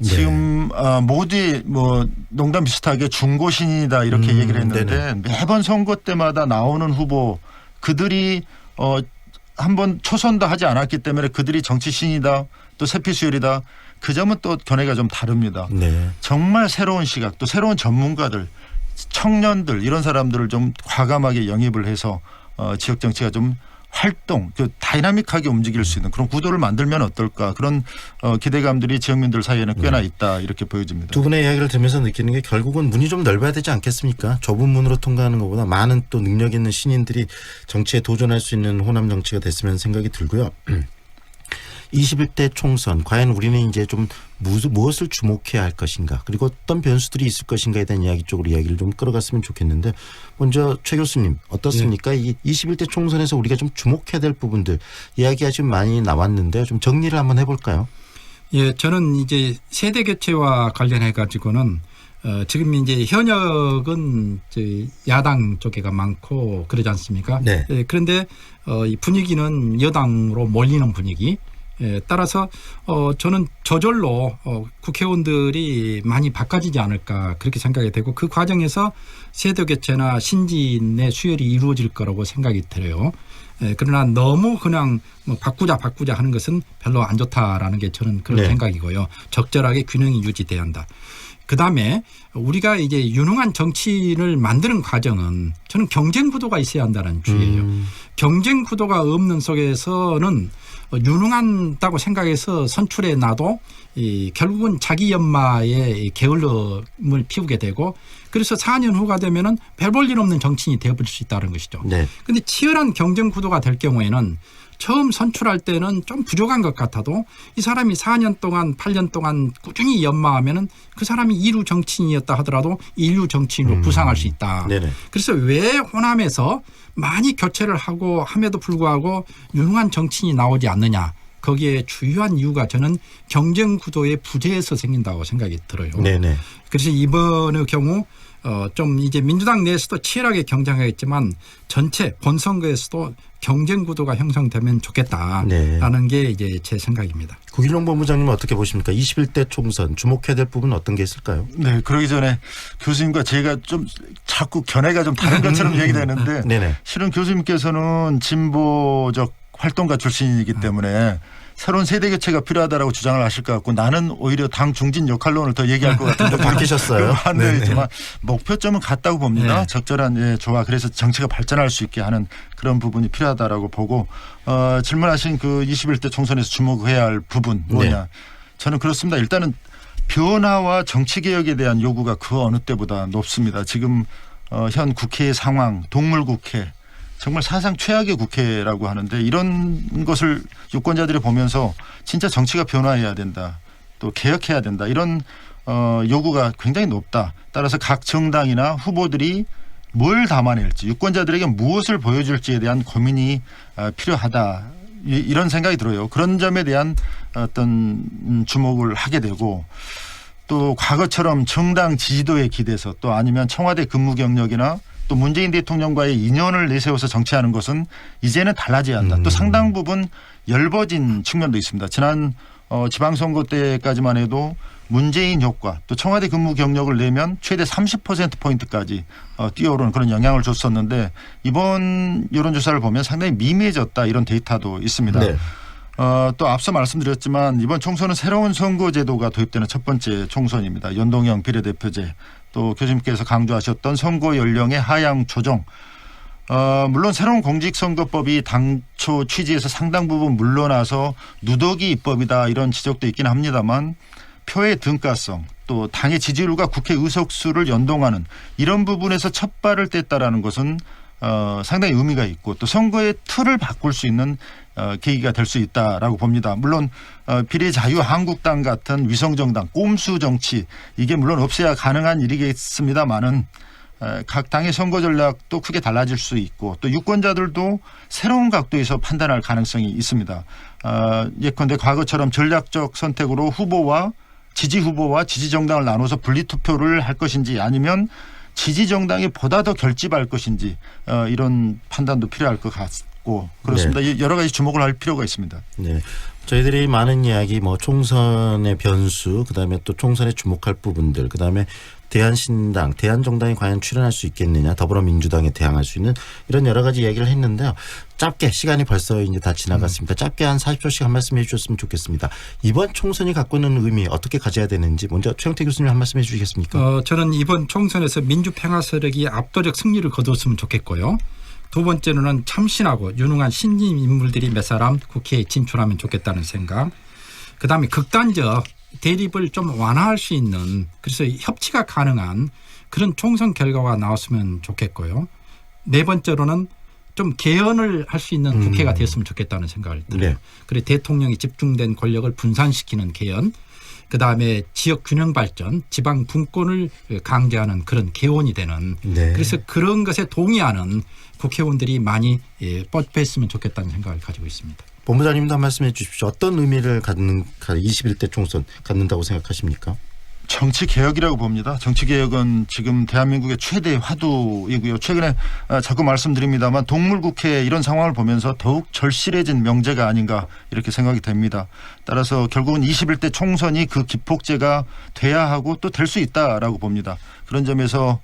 지금 모두의 뭐 농담 비슷하게 중고신이다 이렇게 얘기를 했는데 네네. 매번 선거 때마다 나오는 후보 그들이 한번 초선도 하지 않았기 때문에 그들이 정치신이다 또 세피수혈이다 그 점은 또 견해가 좀 다릅니다. 네. 정말 새로운 시각 또 새로운 전문가들 청년들 이런 사람들을 좀 과감하게 영입을 해서 지역 정치가 좀 활동, 다이나믹하게 움직일 수 있는 그런 구도를 만들면 어떨까 그런 기대감들이 지역민들 사이에는 꽤나 있다 이렇게 보여집니다. 두 분의 이야기를 들으면서 느끼는 게 결국은 문이 좀 넓어야 되지 않겠습니까? 좁은 문으로 통과하는 것보다 많은 또 능력 있는 신인들이 정치에 도전할 수 있는 호남 정치가 됐으면 생각이 들고요. 21대 총선 과연 우리는 이제 좀 무엇을 주목해야 할 것인가 그리고 어떤 변수들이 있을 것인가에 대한 이야기 쪽으로 이야기를 좀 끌어갔으면 좋겠는데 먼저 최 교수님 어떻습니까? 이 21대 총선에서 우리가 좀 주목해야 될 부분들 이야기가 지금 많이 나왔는데 좀 정리를 한번 해볼까요? 예, 저는 이제 세대 교체와 관련해 가지고는 지금 이제 현역은 야당 쪽에가 많고 그러지 않습니까? 네. 예, 그런데 이 분위기는 여당으로 몰리는 분위기. 따라서 저는 저절로 국회의원들이 많이 바꿔지지 않을까 그렇게 생각이 되고 그 과정에서 세대 교체나 신진의 수혈이 이루어질 거라고 생각이 들어요. 그러나 너무 그냥 뭐 바꾸자 하는 것은 별로 안 좋다라는 게 저는 그런 생각이고요. 적절하게 균형이 유지돼야 한다. 그다음에 우리가 이제 유능한 정치인을 만드는 과정은 저는 경쟁 구도가 있어야 한다는 주의예요. 경쟁 구도가 없는 속에서는 유능하다고 생각해서 선출해 놔도 결국은 자기 연마의 게을름을 피우게 되고 그래서 4년 후가 되면은 별 볼 일 없는 정치인이 되어버릴 수 있다는 것이죠. 그런데 치열한 경쟁 구도가 될 경우에는 처음 선출할 때는 좀 부족한 것 같아도 이 사람이 4년 동안 8년 동안 꾸준히 연마하면은 그 사람이 이류 정치인이었다 하더라도 인류 정치인으로 부상할 수 있다. 그래서 왜 호남에서 많이 교체를 하고 함에도 불구하고 유능한 정치인이 나오지 않느냐. 거기에 주요한 이유가 저는 경쟁 구도의 부재에서 생긴다고 생각이 들어요. 그래서 이번의 경우 좀 이제 민주당 내에서도 치열하게 경쟁하겠지만 전체 본선거에서도 경쟁 구도가 형성되면 좋겠다라는 게 이제 제 생각입니다. 구길용 본부장님은 어떻게 보십니까? 21대 총선 주목해야 될 부분은 어떤 게 있을까요? 네, 그러기 전에 교수님과 제가 좀 자꾸 견해가 좀 다른 것처럼 얘기되는데 실은 교수님께서는 진보적 활동가 출신이기 때문에 새로운 세대 교체가 필요하다라고 주장을 하실 것 같고 나는 오히려 당 중진 역할론을 더 얘기할 것 같은데 바뀌셨어요. 반대이지만 목표점은 같다고 봅니다. 적절한 조화 그래서 정치가 발전할 수 있게 하는 그런 부분이 필요하다라고 보고 질문하신 그 21대 총선에서 주목해야 할 부분 뭐냐. 저는 그렇습니다. 일단은 변화와 정치 개혁에 대한 요구가 그 어느 때보다 높습니다. 지금 현 국회의 상황 동물국회 정말 사상 최악의 국회라고 하는데 이런 것을 유권자들이 보면서 진짜 정치가 변화해야 된다. 또 개혁해야 된다. 이런 요구가 굉장히 높다. 따라서 각 정당이나 후보들이 뭘 담아낼지 유권자들에게 무엇을 보여줄지에 대한 고민이 필요하다. 이런 생각이 들어요. 그런 점에 대한 어떤 주목을 하게 되고 또 과거처럼 정당 지지도에 기대서 또 아니면 청와대 근무 경력이나 또 문재인 대통령과의 인연을 내세워서 정치하는 것은 이제는 달라져야 한다. 또 상당 부분 열버진 측면도 있습니다. 지난 지방선거 때까지만 해도 문재인 효과 또 청와대 근무 경력을 내면 최대 30%포인트까지 뛰어오르는 그런 영향을 줬었는데 이번 여론조사를 보면 상당히 미미해졌다 이런 데이터도 있습니다. 또 앞서 말씀드렸지만 이번 총선은 새로운 선거제도가 도입되는 첫 번째 총선입니다. 연동형 비례대표제 또 교수님께서 강조하셨던 선거 연령의 하향 조정. 물론 새로운 공직선거법이 당초 취지에서 상당 부분 물러나서 누더기 입법이다 이런 지적도 있긴 합니다만 표의 등가성 또 당의 지지율과 국회 의석수를 연동하는 이런 부분에서 첫 발을 뗐다라는 것은 상당히 의미가 있고 또 선거의 틀을 바꿀 수 있는 계기가 될 수 있다라고 봅니다. 물론 비례자유한국당 같은 위성정당, 꼼수 정치 이게 물론 없애야 가능한 일이겠습니다만은 각 당의 선거 전략도 크게 달라질 수 있고 또 유권자들도 새로운 각도에서 판단할 가능성이 있습니다. 예컨대 과거처럼 전략적 선택으로 지지 후보와 지지 정당을 나눠서 분리투표를 할 것인지 아니면 지지 정당이 보다 더 결집할 것인지 이런 판단도 필요할 것 같고 그렇습니다. 네. 여러 가지 주목을 할 필요가 있습니다. 네. 저희들이 많은 이야기 총선의 변수 그다음에 또 총선에 주목할 부분들 그다음에 대한신당, 대한정당이 과연 출연할 수 있겠느냐 더불어민주당에 대항할 수 있는 이런 여러 가지 이야기를 했는데요. 짧게 시간이 벌써 이제 다 지나갔습니다. 짧게 한 40초씩 한 말씀 해주셨으면 좋겠습니다. 이번 총선이 갖고 있는 의미 어떻게 가져야 되는지 먼저 최영태 교수님 한 말씀 해주시겠습니까? 저는 이번 총선에서 민주평화 세력이 압도적 승리를 거두었으면 좋겠고요. 두 번째로는 참신하고 유능한 신임 인물들이 몇 사람 국회에 진출하면 좋겠다는 생각. 그다음에 극단적 대립을 좀 완화할 수 있는 그래서 협치가 가능한 그런 총선 결과가 나왔으면 좋겠고요. 네 번째로는 좀 개헌을 할 수 있는 국회가 됐으면 좋겠다는 생각을 들어요. 네. 그리고 대통령이 집중된 권력을 분산시키는 개헌 그다음에 지역 균형 발전, 지방 분권을 강제하는 그런 개헌이 되는 네. 그래서 그런 것에 동의하는 국회의원들이 많이 뻗혔으면 좋겠다는 생각을 가지고 있습니다. 본부장님도 한 말씀해 주십시오. 어떤 의미를 갖는 21대 총선 갖는다고 생각하십니까? 정치 개혁이라고 봅니다. 정치 개혁은 지금 대한민국의 최대 화두이고요. 최근에 자꾸 말씀드립니다만 동물국회 이런 상황을 보면서 더욱 절실해진 명제가 아닌가 이렇게 생각이 됩니다. 따라서 결국은 21대 총선이 그 기폭제가 돼야 하고 또 될 수 있다라고 봅니다. 그런 점에서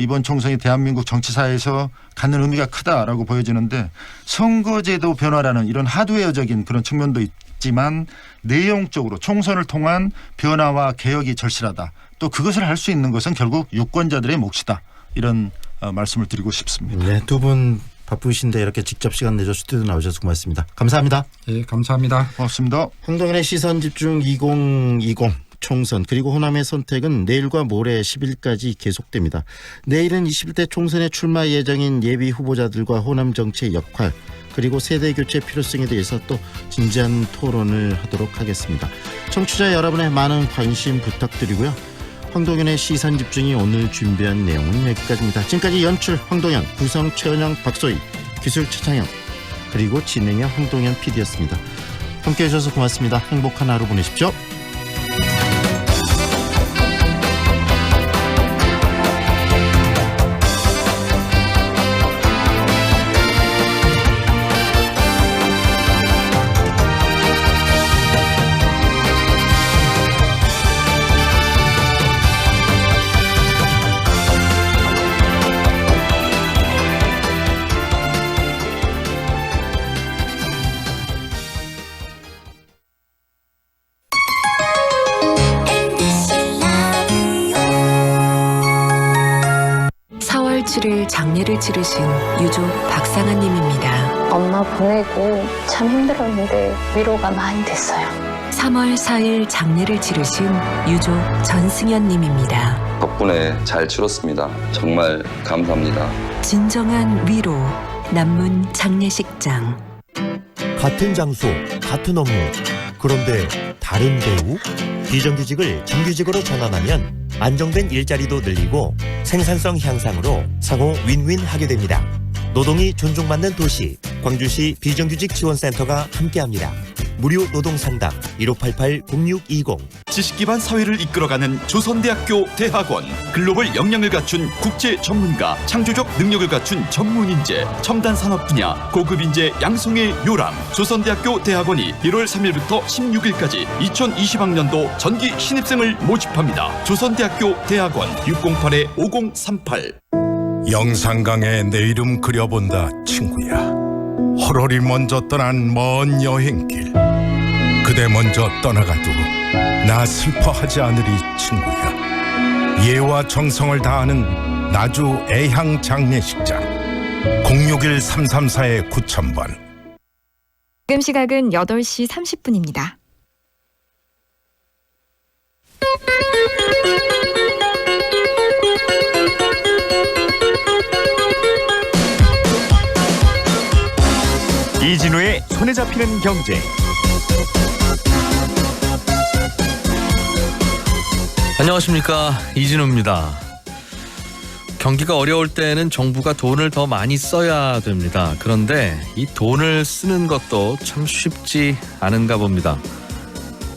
이번 총선이 대한민국 정치사에서 갖는 의미가 크다라고 보여지는데 선거제도 변화라는 이런 하드웨어적인 그런 측면도 있지만 내용적으로 총선을 통한 변화와 개혁이 절실하다. 또 그것을 할 수 있는 것은 결국 유권자들의 몫이다. 이런 말씀을 드리고 싶습니다. 네, 두 분 바쁘신데 이렇게 직접 시간 내줘 스튜디오 나오셔서 고맙습니다. 감사합니다. 네, 감사합니다. 고맙습니다. 황동현의 시선집중 2020 총선 그리고 호남의 선택은 내일과 모레 10일까지 계속됩니다. 내일은 21대 총선에 출마 예정인 예비 후보자들과 호남 정치의 역할 그리고 세대교체 필요성에 대해서 또 진지한 토론을 하도록 하겠습니다. 청취자 여러분의 많은 관심 부탁드리고요. 황동현의 시선집중이 오늘 준비한 내용은 여기까지입니다. 지금까지 연출 황동현, 구성 최은영, 박소희, 기술 최창영 그리고 진행의 황동현 PD였습니다. 함께해 주셔서 고맙습니다. 행복한 하루 보내십시오. 를 장례를 치르신 유족 박상한 님입니다. 엄마 보내고 참 힘들었는데 위로가 많이 됐어요. 3월 4일 장례를 치르신 유족 전승현 님입니다. 덕분에 잘 치렀습니다. 정말 감사합니다. 진정한 위로 남문 장례식장. 같은 장소, 같은 업무. 그런데 다른 배우? 비정규직을 정규직으로 전환하면 안정된 일자리도 늘리고 생산성 향상으로 상호 윈윈하게 됩니다. 노동이 존중받는 도시 광주시 비정규직 지원센터가 함께합니다. 무료 노동상담 1588-0620. 지식기반 사회를 이끌어가는 조선대학교 대학원. 글로벌 역량을 갖춘 국제 전문가, 창조적 능력을 갖춘 전문인재, 첨단 산업 분야, 고급 인재 양성의 요람. 조선대학교 대학원이 1월 3일부터 16일까지 2020학년도 전기 신입생을 모집합니다. 조선대학교 대학원 608-5038. 영산강에 내 이름 그려본다 친구야. 헐헐이 먼저 떠난 먼 여행길. 그대 먼저 떠나가도 나 슬퍼하지 않으리 친구야. 예와 정성을 다하는 나주 애향 장례식장 061-334-9000번. 지금 시각은 8시 30분입니다. 이진우의 손에 잡히는 경제. 안녕하십니까, 이진우입니다. 경기가 어려울 때는 정부가 돈을 더 많이 써야 됩니다. 그런데 이 돈을 쓰는 것도 참 쉽지 않은가 봅니다.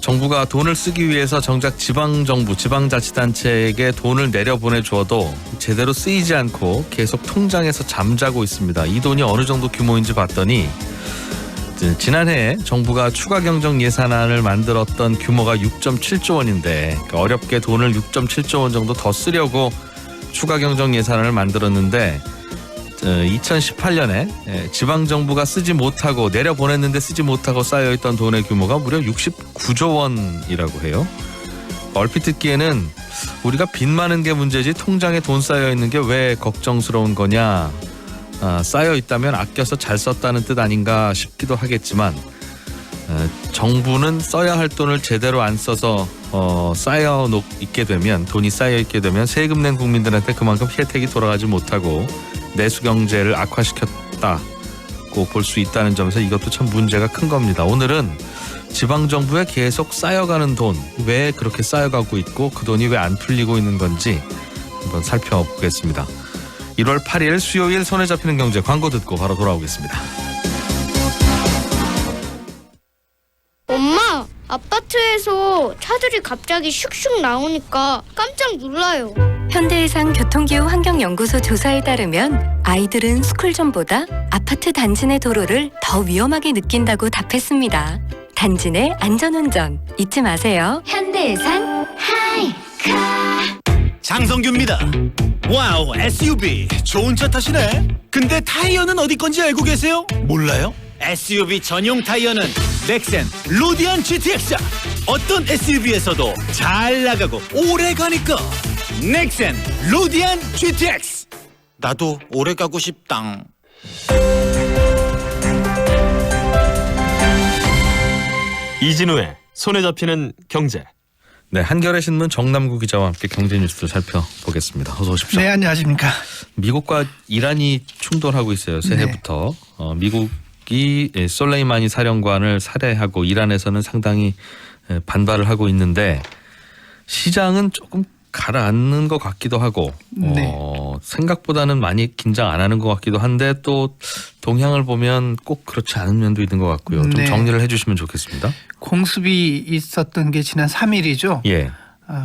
정부가 돈을 쓰기 위해서 정작 지방정부, 지방자치단체에게 돈을 내려보내주어도 제대로 쓰이지 않고 계속 통장에서 잠자고 있습니다. 이 돈이 어느 정도 규모인지 봤더니 지난해에 정부가 추가 경정 예산안을 만들었던 규모가 6.7조 원인데 어렵게 돈을 6.7조 원 정도 더 쓰려고 추가 경정 예산안을 만들었는데 2018년에 지방정부가 쓰지 못하고 내려보냈는데 쓰지 못하고 쌓여있던 돈의 규모가 무려 69조 원이라고 해요. 얼핏 듣기에는 우리가 빚 많은 게 문제지 통장에 돈 쌓여있는 게 왜 걱정스러운 거냐, 쌓여있다면 아껴서 잘 썼다는 뜻 아닌가 싶기도 하겠지만 정부는 써야 할 돈을 제대로 안 써서 쌓여 있게 되면, 돈이 쌓여 있게 되면 세금 낸 국민들한테 그만큼 혜택이 돌아가지 못하고 내수 경제를 악화시켰다고 볼 수 있다는 점에서 이것도 참 문제가 큰 겁니다. 오늘은 지방정부에 계속 쌓여가는 돈, 왜 그렇게 쌓여가고 있고 그 돈이 왜 안 풀리고 있는 건지 한번 살펴보겠습니다. 1월 8일 수요일 손에 잡히는 경제, 광고 듣고 바로 돌아오겠습니다. 엄마, 아파트에서 차들이 갑자기 슉슉 나오니까 깜짝 놀라요. 현대해상 교통기후 환경연구소 조사에 따르면 아이들은 스쿨존보다 아파트 단지 내 도로를 더 위험하게 느낀다고 답했습니다. 단지 내 안전운전 잊지 마세요. 현대해상 하이카. 장성규입니다. 와우, SUV 좋은 차 타시네. 근데 타이어는 어디 건지 알고 계세요? 몰라요? SUV 전용 타이어는 넥센 루디안 GTX야. 어떤 SUV에서도 잘 나가고 오래 가니까 넥센 루디안 GTX. 나도 오래 가고 싶당. 이진우의 손에 잡히는 경제. 네, 한겨레 신문 정남구 기자와 함께 경제 뉴스를 살펴보겠습니다. 어서 오십시오. 네, 안녕하십니까. 미국과 이란이 충돌하고 있어요. 새해부터. 미국이 솔레이마니 사령관을 살해하고 이란에서는 상당히 반발을 하고 있는데 시장은 조금 가라앉는 것 같기도 하고 생각보다는 많이 긴장 안 하는 것 같기도 한데 또 동향을 보면 꼭 그렇지 않은 면도 있는 것 같고요. 좀 정리를 해주시면 좋겠습니다. 공습이 있었던 게 지난 3일이죠. 예.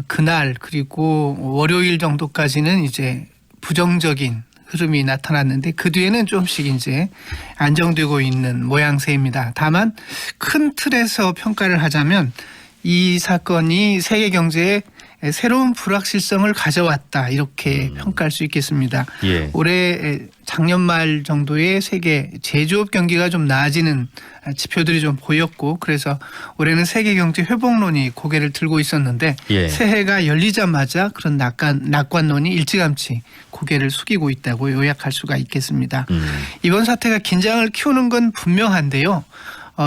그날 그리고 월요일 정도까지는 이제 부정적인 흐름이 나타났는데 그 뒤에는 조금씩 이제 안정되고 있는 모양새입니다. 다만 큰 틀에서 평가를 하자면 이 사건이 세계 경제에 새로운 불확실성을 가져왔다, 이렇게 평가할 수 있겠습니다. 예. 올해 작년 말 정도에 세계 제조업 경기가 좀 나아지는 지표들이 좀 보였고, 그래서 올해는 세계 경제 회복론이 고개를 들고 있었는데 새해가 열리자마자 그런 낙관론이 일찌감치 고개를 숙이고 있다고 요약할 수가 있겠습니다. 이번 사태가 긴장을 키우는 건 분명한데요.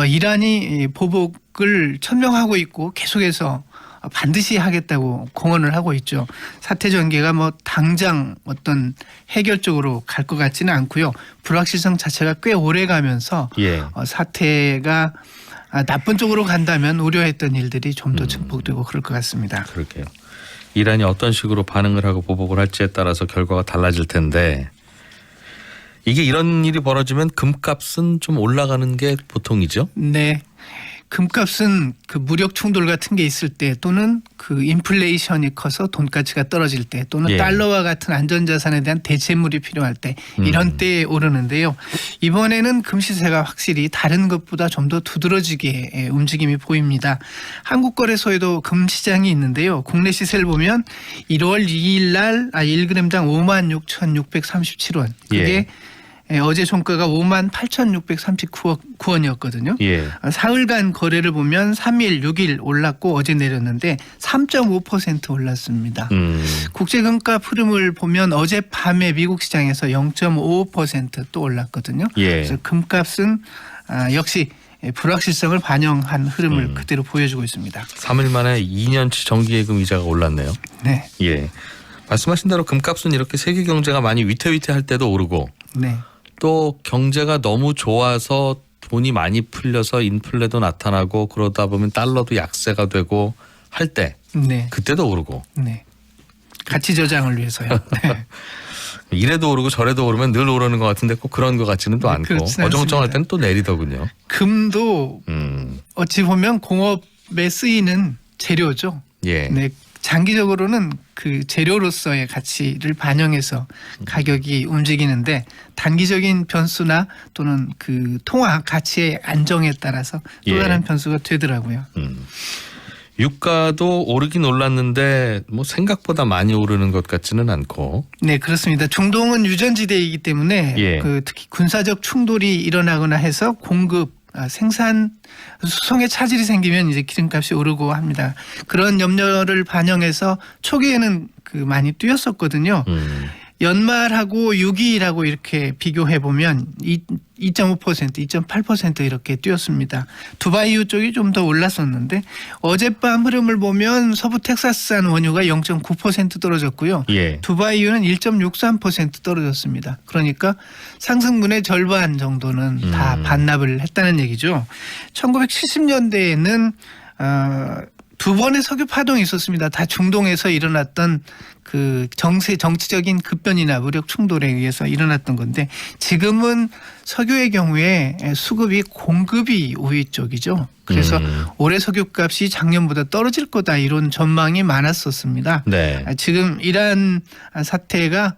이란이 보복을 천명하고 있고 계속해서 반드시 하겠다고 공언을 하고 있죠. 사태 전개가 뭐 당장 어떤 해결적으로 갈 것 같지는 않고요. 불확실성 자체가 꽤 오래 가면서 사태가 나쁜 쪽으로 간다면 우려했던 일들이 좀 더 증폭되고 그럴 것 같습니다. 그럴게요. 이란이 어떤 식으로 반응을 하고 보복을 할지에 따라서 결과가 달라질 텐데 이게 이런 일이 벌어지면 금값은 좀 올라가는 게 보통이죠? 네. 금값은 그 무력 충돌 같은 게 있을 때 또는 그 인플레이션이 커서 돈 가치가 떨어질 때 또는 달러와 같은 안전자산에 대한 대체물이 필요할 때 이런 때에 오르는데요. 이번에는 금 시세가 확실히 다른 것보다 좀 더 두드러지게 움직임이 보입니다. 한국거래소에도 금 시장이 있는데요. 국내 시세를 보면 1월 2일 날 1g당 56,637원. 그게 어제 종가가 58,639원이었거든요. 사흘간 거래를 보면 3일, 6일 올랐고 어제 내렸는데 3.5% 올랐습니다. 국제금값 흐름을 보면 어젯밤에 미국 시장에서 0.55% 또 올랐거든요. 그래서 금값은 역시 불확실성을 반영한 흐름을 그대로 보여주고 있습니다. 3일 만에 2년치 정기예금 이자가 올랐네요. 네. 예. 말씀하신 대로 금값은 이렇게 세계 경제가 많이 위태위태할 때도 오르고 네. 또 경제가 너무 좋아서 돈이 많이 풀려서 인플레도 나타나고 그러다 보면 달러도 약세가 되고 할 때 네. 그때도 오르고. 네. 가치 저장을 위해서요. 네. 이래도 오르고 저래도 오르면 늘 오르는 것 같은데 꼭 그런 것 같지는 또 않고 어정쩡할 때는 또 내리더군요. 금도 어찌 보면 공업에 쓰이는 재료죠. 예. 네. 장기적으로는 그 재료로서의 가치를 반영해서 가격이 움직이는데 단기적인 변수나 또는 그 통화 가치의 안정에 따라서 또 다른 변수가 되더라고요. 유가도 오르긴 올랐는데 뭐 생각보다 많이 오르는 것 같지는 않고. 네, 그렇습니다. 중동은 유전지대이기 때문에 그 특히 군사적 충돌이 일어나거나 해서 공급 생산 수송에 차질이 생기면 이제 기름값이 오르고 합니다. 그런 염려를 반영해서 초기에는 그 많이 뛰었었거든요. 연말하고 6일하고 이렇게 비교해 보면 2.5%, 2.8% 이렇게 뛰었습니다. 두바이유 쪽이 좀 더 올랐었는데 어젯밤 흐름을 보면 서부 텍사스산 원유가 0.9% 떨어졌고요. 두바이유는 1.63% 떨어졌습니다. 그러니까 상승분의 절반 정도는 다 반납을 했다는 얘기죠. 1970년대에는 두 번의 석유 파동이 있었습니다. 다 중동에서 일어났던 그 정치적인 급변이나 무력 충돌에 의해서 일어났던 건데 지금은 석유의 경우에 수급이 공급이 우위 쪽이죠. 그래서 올해 석유값이 작년보다 떨어질 거다 이런 전망이 많았었습니다. 네. 지금 이란 사태가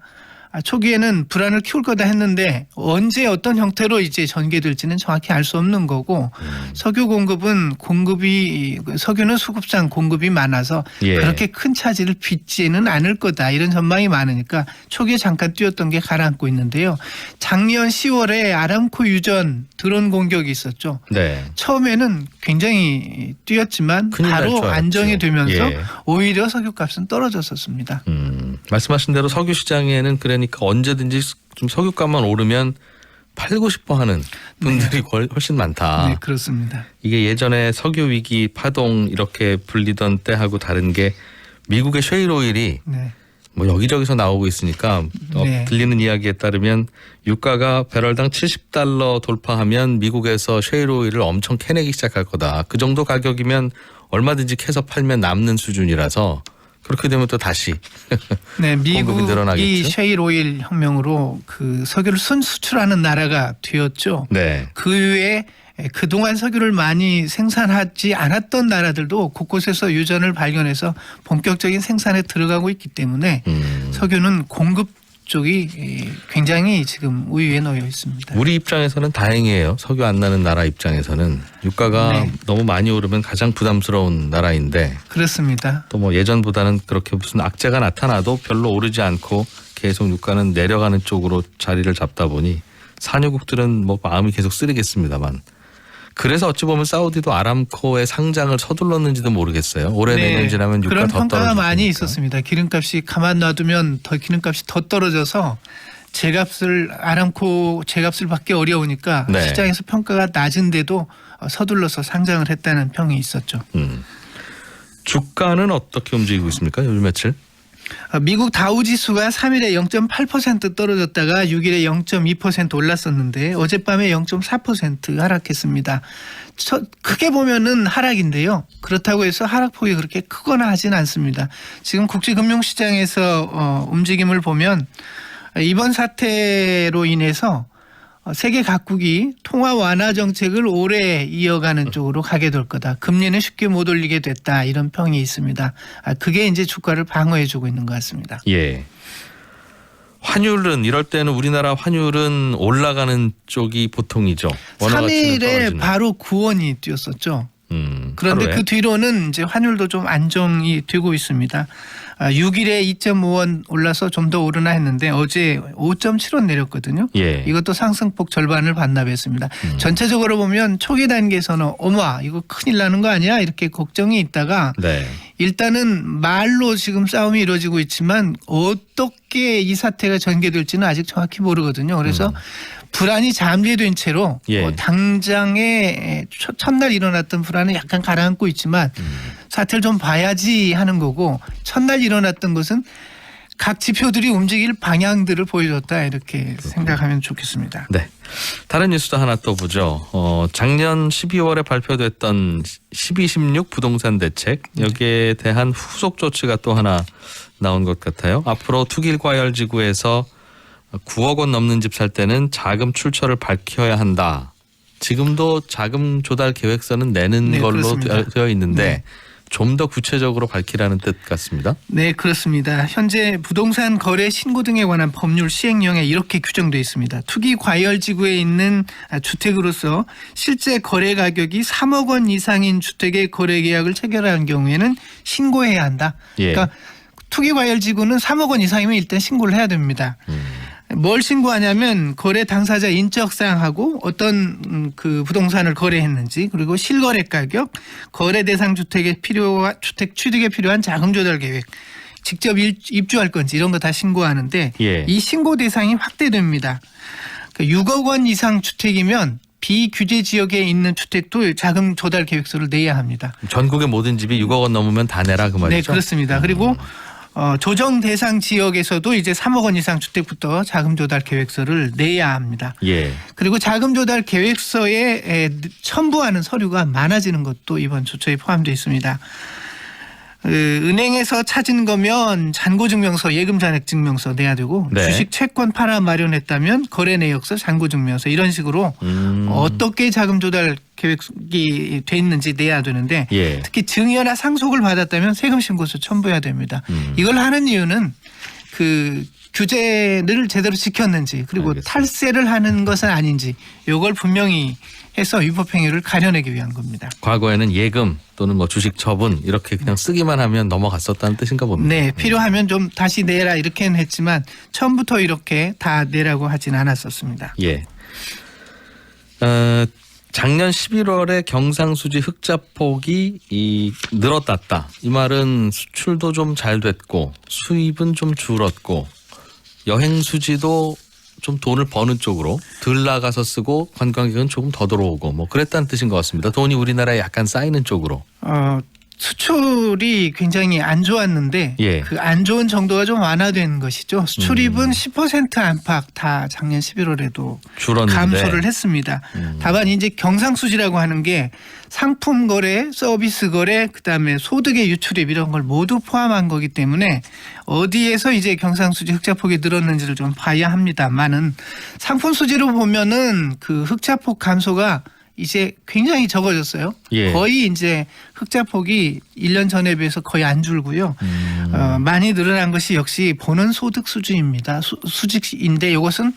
초기에는 불안을 키울 거다 했는데 언제 어떤 형태로 이제 전개될지는 정확히 알 수 없는 거고 석유 공급은 석유는 수급상 공급이 많아서 그렇게 큰 차질을 빚지는 않을 거다 이런 전망이 많으니까 초기에 잠깐 뛰었던 게 가라앉고 있는데요. 작년 10월에 아람코 유전 드론 공격이 있었죠. 네. 처음에는 굉장히 뛰었지만 바로 안정이 되면서 오히려 석유값은 떨어졌었습니다. 말씀하신 대로 석유 시장에는 그러니까 언제든지 좀 석유값만 오르면 팔고 싶어 하는 분들이 훨씬 많다. 네, 그렇습니다. 이게 예전에 석유 위기 파동 이렇게 불리던 때하고 다른 게 미국의 셰일 오일이 뭐 여기저기서 나오고 있으니까 들리는 이야기에 따르면 유가가 배럴당 $70 돌파하면 미국에서 셰일 오일을 엄청 캐내기 시작할 거다. 그 정도 가격이면 얼마든지 캐서 팔면 남는 수준이라서 그렇게 되면 또 다시 네, 공급이 늘어나겠죠. 미국이 셰일 오일 혁명으로 그 석유를 순수출하는 나라가 되었죠. 네. 그 외에 그동안 석유를 많이 생산하지 않았던 나라들도 곳곳에서 유전을 발견해서 본격적인 생산에 들어가고 있기 때문에 석유는 공급 쪽이 굉장히 지금 우위에 놓여 있습니다. 우리 입장에서는 다행이에요. 석유 안 나는 나라 입장에서는 유가가 너무 많이 오르면 가장 부담스러운 나라인데 그렇습니다. 또 뭐 예전보다는 그렇게 무슨 악재가 나타나도 별로 오르지 않고 계속 유가는 내려가는 쪽으로 자리를 잡다 보니 산유국들은 뭐 마음이 계속 쓰리겠습니다만 그래서 어찌 보면 사우디도 아람코의 상장을 서둘렀는지도 모르겠어요. 올해 내년 지나면 유가 그런 더 떨어질 평가가 많이 테니까. 있었습니다. 기름값이 가만 놔두면 기름값이 더 떨어져서 아람코 제값을 받기 어려우니까 시장에서 평가가 낮은데도 서둘러서 상장을 했다는 평이 있었죠. 주가는 어떻게 움직이고 있습니까? 요즘 며칠? 미국 다우지수가 3일에 0.8% 떨어졌다가 6일에 0.2% 올랐었는데 어젯밤에 0.4% 하락했습니다. 크게 보면은 하락인데요. 그렇다고 해서 하락폭이 그렇게 크거나 하진 않습니다. 지금 국제금융시장에서 움직임을 보면 이번 사태로 인해서 세계 각국이 통화 완화 정책을 오래 이어가는 쪽으로 가게 될 거다. 금리는 쉽게 못 올리게 됐다. 이런 평이 있습니다. 그게 이제 주가를 방어해 주고 있는 것 같습니다. 예. 환율은 이럴 때는 우리나라 환율은 올라가는 쪽이 보통이죠. 3일에 바로 9원이 뛰었었죠. 그런데 하루에? 그 뒤로는 이제 환율도 좀 안정이 되고 있습니다. 6일에 2.5원 올라서 좀 더 오르나 했는데 어제 5.7원 내렸거든요. 이것도 상승폭 절반을 반납했습니다. 전체적으로 보면 초기 단계에서는 어머 이거 큰일 나는 거 아니야 이렇게 걱정이 있다가 일단은 말로 지금 싸움이 이루어지고 있지만 어떻게 이 사태가 전개될지는 아직 정확히 모르거든요. 그래서 불안이 잠재된 채로 당장에 첫날 일어났던 불안은 약간 가라앉고 있지만 사태를 좀 봐야지 하는 거고, 첫날 일어났던 것은 각 지표들이 움직일 방향들을 보여줬다, 이렇게 생각하면 좋겠습니다. 네. 다른 뉴스도 하나 또 보죠. 작년 12월에 발표됐던 12.16 부동산 대책, 여기에 대한 후속 조치가 또 하나 나온 것 같아요. 앞으로 투기과열지구에서 9억 원 넘는 집 살 때는 자금 출처를 밝혀야 한다. 지금도 자금 조달 계획서는 내는 걸로 되어 있는데 좀 더 구체적으로 밝히라는 뜻 같습니다. 네, 그렇습니다. 현재 부동산 거래 신고 등에 관한 법률 시행령에 이렇게 규정되어 있습니다. 투기 과열지구에 있는 주택으로서 실제 거래 가격이 3억 원 이상인 주택의 거래 계약을 체결한 경우에는 신고해야 한다. 그러니까 투기 과열지구는 3억 원 이상이면 일단 신고를 해야 됩니다. 뭘 신고하냐면 거래 당사자 인적사항하고 어떤 그 부동산을 거래했는지, 그리고 실거래 가격, 거래 대상 주택에 필요한 주택 취득에 필요한 자금 조달 계획, 직접 입주할 건지 이런 거 다 신고하는데 이 신고 대상이 확대됩니다. 그러니까 6억 원 이상 주택이면 비규제 지역에 있는 주택도 자금 조달 계획서를 내야 합니다. 전국의 모든 집이 6억 원 넘으면 다 내라 그 말이죠? 네, 그렇습니다. 그리고 조정 대상 지역에서도 이제 3억 원 이상 주택부터 자금 조달 계획서를 내야 합니다. 그리고 자금 조달 계획서에 첨부하는 서류가 많아지는 것도 이번 조처에 포함되어 있습니다. 은행에서 찾은 거면 잔고증명서, 예금잔액증명서 내야 되고, 주식 채권 팔아 마련했다면 거래 내역서, 잔고증명서, 이런 식으로 어떻게 자금 조달 계획이 돼 있는지 내야 되는데 특히 증여나 상속을 받았다면 세금 신고서 첨부해야 됩니다. 이걸 하는 이유는 그 규제를 제대로 지켰는지, 그리고 탈세를 하는 것은 아닌지 이걸 분명히 해서 위법행위를 가려내기 위한 겁니다. 과거에는 예금 또는 뭐 주식 처분 이렇게 그냥 쓰기만 하면 넘어갔었다는 뜻인가 봅니다. 네, 필요하면 좀 다시 내라 이렇게는 했지만 처음부터 이렇게 다 내라고 하진 않았었습니다. 작년 11월에 경상수지 흑자폭이 늘었다. 이 말은 수출도 좀 잘 됐고 수입은 좀 줄었고 여행 수지도 좀 돈을 버는 쪽으로 덜 나가서 쓰고 관광객은 조금 더 들어오고 뭐 그랬다는 뜻인 것 같습니다. 돈이 우리나라에 약간 쌓이는 쪽으로. 수출이 굉장히 안 좋았는데 그 안 좋은 정도가 좀 완화된 것이죠. 수출입은 10% 안팎 다 작년 11월에도 줄었는데. 감소를 했습니다. 다만 이제 경상수지라고 하는 게 상품 거래, 서비스 거래, 그다음에 소득의 유출입 이런 걸 모두 포함한 거기 때문에 어디에서 이제 경상수지 흑자폭이 늘었는지를 좀 봐야 합니다만은 상품 수지로 보면은 그 흑자폭 감소가 이제 굉장히 적어졌어요. 거의 이제 흑자폭이 1년 전에 비해서 거의 안 줄고요. 많이 늘어난 것이 역시 보는 소득 수준입니다. 수직인데 이것은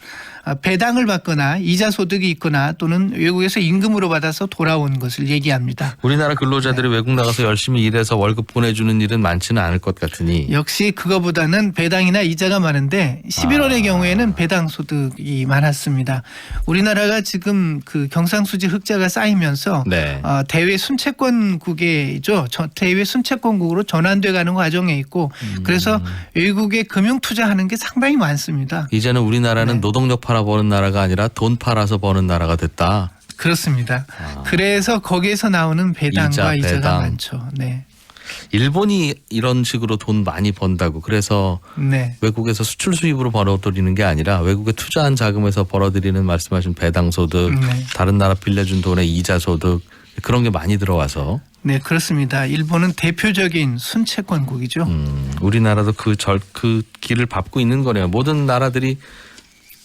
배당을 받거나 이자 소득이 있거나 또는 외국에서 임금으로 받아서 돌아온 것을 얘기합니다. 우리나라 근로자들이 외국 나가서 열심히 일해서 월급 보내주는 일은 많지는 않을 것 같으니 역시 그거보다는 배당이나 이자가 많은데 11월의 경우에는 배당 소득이 많았습니다. 우리나라가 지금 그 경상수지 흑자가 쌓이면서 대외 순채권국이죠. 대외 순채권국으로 전환돼 가는 과정에 있고 그래서 외국에 금융 투자하는 게 상당히 많습니다. 이제는 우리나라는 노동력 팔아 버는 나라가 아니라 돈 팔아서 버는 나라가 됐다. 그렇습니다. 그래서 거기에서 나오는 배당과 이자가 배당. 많죠. 네. 일본이 이런 식으로 돈 많이 번다고 그래서 외국에서 수출 수입으로 벌어들이는 게 아니라 외국에 투자한 자금에서 벌어들이는 말씀하신 배당 소득, 다른 나라 빌려준 돈의 이자 소득 그런 게 많이 들어와서 네, 그렇습니다. 일본은 대표적인 순채권국이죠. 우리나라도 그 길을 밟고 있는 거네요. 모든 나라들이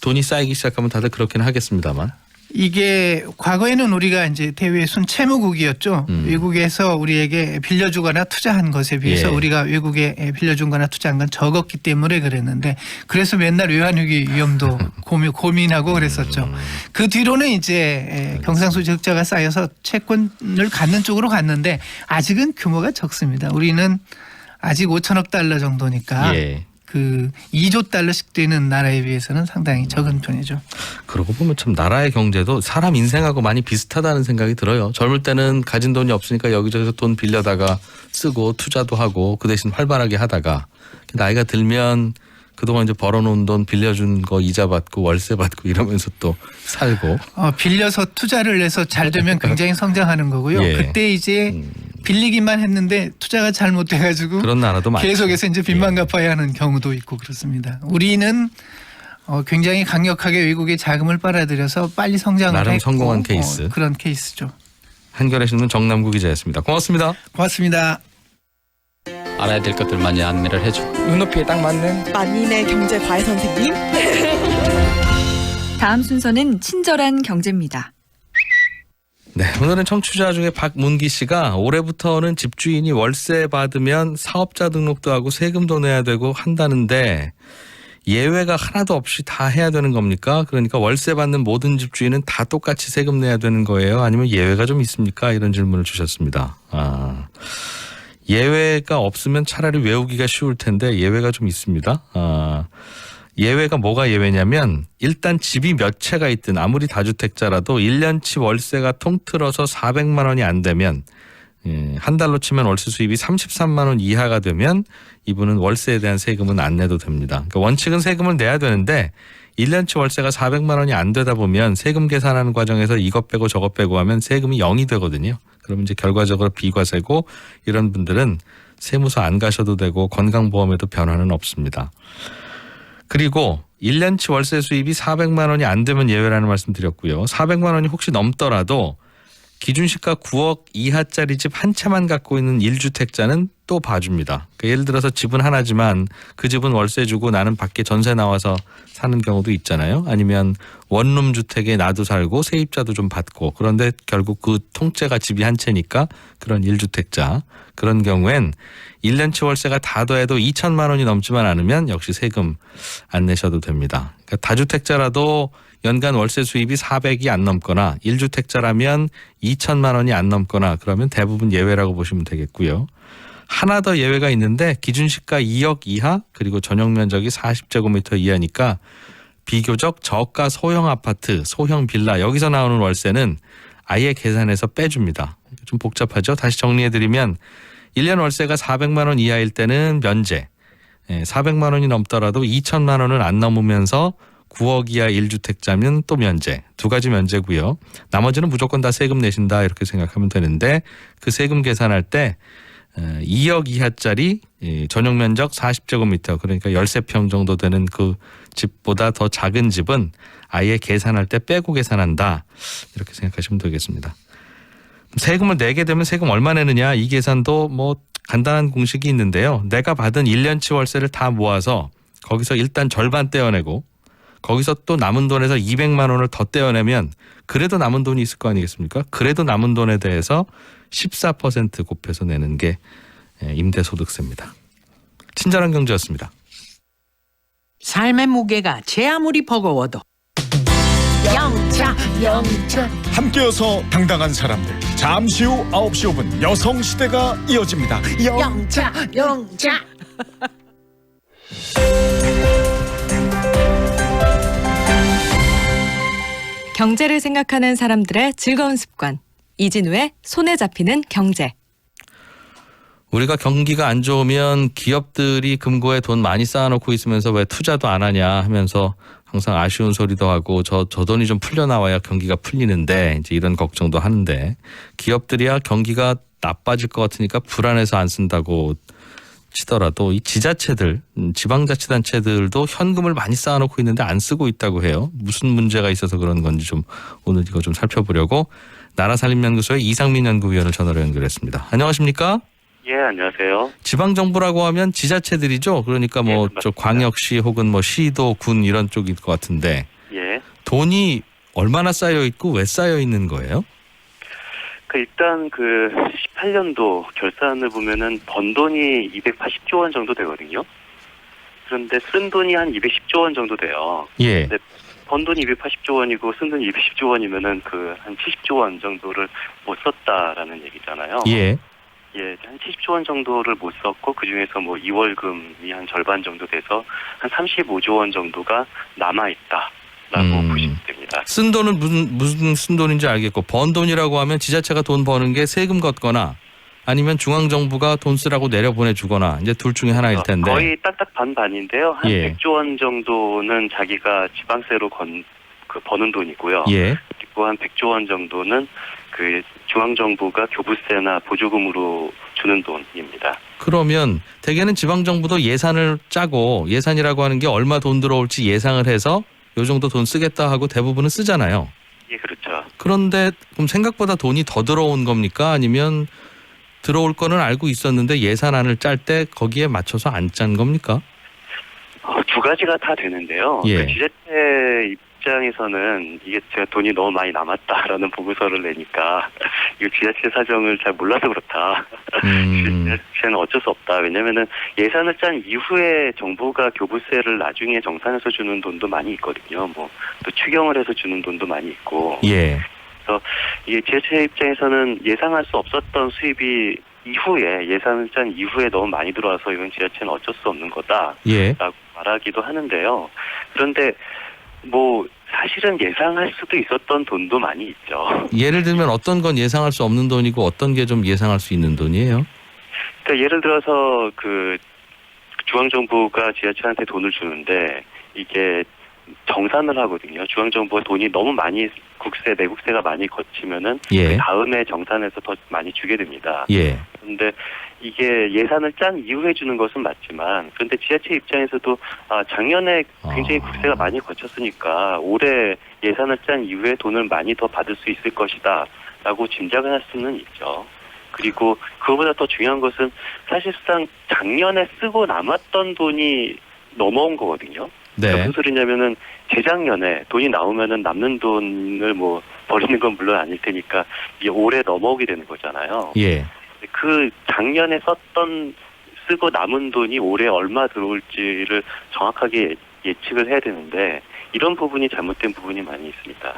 돈이 쌓이기 시작하면 다들 그렇게는 하겠습니다만. 이게 과거에는 우리가 이제 대외 순채무국이었죠. 외국에서 우리에게 빌려주거나 투자한 것에 비해서 우리가 외국에 빌려준 거나 투자한 건 적었기 때문에 그랬는데 그래서 맨날 외환위기 위험도 고민하고 그랬었죠. 그 뒤로는 이제 경상수지 흑자가 쌓여서 채권을 갖는 쪽으로 갔는데 아직은 규모가 적습니다. 우리는 아직 5천억 달러 정도니까 그 2조 달러씩 되는 나라에 비해서는 상당히 적은 편이죠. 그러고 보면 참 나라의 경제도 사람 인생하고 많이 비슷하다는 생각이 들어요. 젊을 때는 가진 돈이 없으니까 여기저기서 돈 빌려다가 쓰고 투자도 하고 그 대신 활발하게 하다가 나이가 들면 그동안 이제 벌어놓은 돈 빌려준 거 이자 받고 월세 받고 이러면서 또 살고. 빌려서 투자를 해서 잘 되면 굉장히 성장하는 거고요. 예. 그때 이제 빌리기만 했는데 투자가 잘못돼가지고 그런 나라도 많죠. 계속해서 이제 빚만 갚아야 하는 경우도 있고 그렇습니다. 우리는 굉장히 강력하게 외국의 자금을 빨아들여서 빨리 성장을 나름 했고 성공한 케이스. 그런 케이스죠. 한겨레 신문 정남구 기자였습니다. 고맙습니다. 고맙습니다. 알아야 될 것들 많이 안내를 해주고 눈높이에 딱 맞는 만인의 경제 과외 선생님. 다음 순서는 친절한 경제입니다. 네, 오늘은 청취자 중에 박문기 씨가 올해부터는 집주인이 월세 받으면 사업자 등록도 하고 세금도 내야 되고 한다는데 예외가 하나도 없이 다 해야 되는 겁니까? 그러니까 월세 받는 모든 집주인은 다 똑같이 세금 내야 되는 거예요? 아니면 예외가 좀 있습니까? 이런 질문을 주셨습니다. 예외가 없으면 차라리 외우기가 쉬울 텐데 예외가 좀 있습니다. 예외가 뭐가 예외냐면 일단 집이 몇 채가 있든 아무리 다주택자라도 1년치 월세가 통틀어서 400만 원이 안 되면 한 달로 치면 월세 수입이 33만 원 이하가 되면 이분은 월세에 대한 세금은 안 내도 됩니다. 그러니까 원칙은 세금을 내야 되는데 1년치 월세가 400만 원이 안 되다 보면 세금 계산하는 과정에서 이것 빼고 저것 빼고 하면 세금이 0이 되거든요. 그러면 이제 결과적으로 비과세고 이런 분들은 세무서 안 가셔도 되고 건강보험에도 변화는 없습니다. 그리고 1년치 월세 수입이 400만 원이 안 되면 예외라는 말씀 드렸고요. 400만 원이 혹시 넘더라도 기준시가 9억 이하짜리 집 한 채만 갖고 있는 1주택자는 또 봐줍니다. 그러니까 예를 들어서 집은 하나지만 그 집은 월세 주고 나는 밖에 전세 나와서 사는 경우도 있잖아요. 아니면 원룸 주택에 나도 살고 세입자도 좀 받고 그런데 결국 그 통째가 집이 한 채니까 그런 1주택자 그런 경우엔 1년치 월세가 다 더해도 2천만 원이 넘지만 않으면 역시 세금 안 내셔도 됩니다. 그러니까 다주택자라도 연간 월세 수입이 400이 안 넘거나 1주택자라면 2천만 원이 안 넘거나 그러면 대부분 예외라고 보시면 되겠고요. 하나 더 예외가 있는데 기준시가 2억 이하 그리고 전용 면적이 40제곱미터 이하니까 비교적 저가 소형 아파트, 소형 빌라 여기서 나오는 월세는 아예 계산해서 빼줍니다. 좀 복잡하죠? 다시 정리해드리면 1년 월세가 400만 원 이하일 때는 면제, 400만 원이 넘더라도 2천만 원을 안 넘으면서 9억 이하 1주택자면 또 면제, 두 가지 면제고요. 나머지는 무조건 다 세금 내신다 이렇게 생각하면 되는데 그 세금 계산할 때 2억 이하짜리 전용 면적 40제곱미터 그러니까 13평 정도 되는 그 집보다 더 작은 집은 아예 계산할 때 빼고 계산한다 이렇게 생각하시면 되겠습니다. 세금을 내게 되면 세금 얼마 내느냐 이 계산도 뭐 간단한 공식이 있는데요. 내가 받은 1년치 월세를 다 모아서 거기서 일단 절반 떼어내고 거기서 또 남은 돈에서 200만 원을 더 떼어내면 그래도 남은 돈이 있을 거 아니겠습니까? 그래도 남은 돈에 대해서 14% 곱해서 내는 게 임대소득세입니다. 친절한 경제였습니다. 삶의 무게가 제 아무리 버거워도 영차 함께여서 당당한 사람들 잠시 후 9시 5분 여성시대가 이어집니다. 영차 경제를 생각하는 사람들의 즐거운 습관. 이진우의 손에 잡히는 경제. 우리가 경기가 안 좋으면 기업들이 금고에 돈 많이 쌓아놓고 있으면서 왜 투자도 안 하냐 하면서 항상 아쉬운 소리도 하고 저 돈이 좀 풀려 나와야 경기가 풀리는데 이제 이런 걱정도 하는데 기업들이야 경기가 나빠질 것 같으니까 불안해서 안 쓴다고 치더라도 이 지자체들, 지방자치단체들도 현금을 많이 쌓아놓고 있는데 안 쓰고 있다고 해요. 무슨 문제가 있어서 그런 건지 좀 오늘 이거 좀 살펴보려고 나라살림연구소의 이상민 연구위원을 전화로 연결했습니다. 안녕하십니까? 예, 안녕하세요. 지방정부라고 하면 지자체들이죠. 그러니까 뭐 저 광역시 혹은 뭐 시도, 군 이런 쪽일 것 같은데 예. 돈이 얼마나 쌓여 있고 왜 쌓여 있는 거예요? 일단 18년도 결산을 보면은 번 돈이 280조 원 정도 되거든요. 그런데 쓴 돈이 한 210조 원 정도 돼요. 예. 근데 번 돈이 280조 원이고 쓴 돈이 210조 원이면은 한 70조 원 정도를 못 썼다라는 얘기잖아요. 예. 예, 한 70조 원 정도를 못 썼고 그 중에서 뭐 2월금이 한 절반 정도 돼서 한 35조 원 정도가 남아 있다라고 보시면 됩니다. 쓴 돈은 무슨 쓴 돈인지 알겠고 번 돈이라고 하면 지자체가 돈 버는 게 세금 걷거나 아니면 중앙 정부가 돈 쓰라고 내려보내 주거나 이제 둘 중에 하나일 텐데. 거의 딱딱 반반인데요. 한 예. 100조 원 정도는 자기가 지방세로 버는 돈이고요. 예. 그리고 한 100조 원 정도는 그 중앙 정부가 교부세나 보조금으로 주는 돈입니다. 그러면 대개는 지방 정부도 예산을 짜고 예산이라고 하는 게 얼마 돈 들어올지 예상을 해서 요 정도 돈 쓰겠다 하고 대부분은 쓰잖아요. 예, 그렇죠. 그런데 그럼 생각보다 돈이 더 들어온 겁니까? 아니면 들어올 거는 알고 있었는데 예산안을 짤 때 거기에 맞춰서 안 짠 겁니까? 두 가지가 다 되는데요. 예. 그 지자체 입장에서는 이게 제가 돈이 너무 많이 남았다라는 보고서를 내니까 이거 지자체 사정을 잘 몰라서 그렇다. 지자체는 어쩔 수 없다. 왜냐면은 예산을 짠 이후에 정부가 교부세를 나중에 정산해서 주는 돈도 많이 있거든요. 뭐 또 추경을 해서 주는 돈도 많이 있고. 예. 그래서 이게 지자체 입장에서는 예상할 수 없었던 수입이 이후에 예산을 짠 이후에 너무 많이 들어와서 이건 지자체는 어쩔 수 없는 거다라고 예. 말하기도 하는데요. 그런데 뭐 사실은 예상할 수도 있었던 돈도 많이 있죠. 예를 들면 어떤 건 예상할 수 없는 돈이고 어떤 게 좀 예상할 수 있는 돈이에요? 그러니까 예를 들어서 그 중앙정부가 지자체한테 돈을 주는데 이게 정산을 하거든요. 중앙정부가 돈이 너무 많이 내국세가 많이 거치면은 예. 그 다음에 정산해서 더 많이 주게 됩니다. 예. 그런데 이게 예산을 짠 이후에 주는 것은 맞지만 그런데 지자체 입장에서도 작년에 굉장히 국세가 많이 거쳤으니까 올해 예산을 짠 이후에 돈을 많이 더 받을 수 있을 것이다 라고 짐작을 할 수는 있죠. 그리고 그거보다 더 중요한 것은 사실상 작년에 쓰고 남았던 돈이 넘어온 거거든요. 네. 무슨 소리냐면은 재작년에 돈이 나오면은 남는 돈을 뭐 버리는 건 물론 아닐 테니까 이게 올해 넘어오게 되는 거잖아요. 예. 그 작년에 쓰고 남은 돈이 올해 얼마 들어올지를 정확하게 예측을 해야 되는데 이런 부분이 잘못된 부분이 많이 있습니다.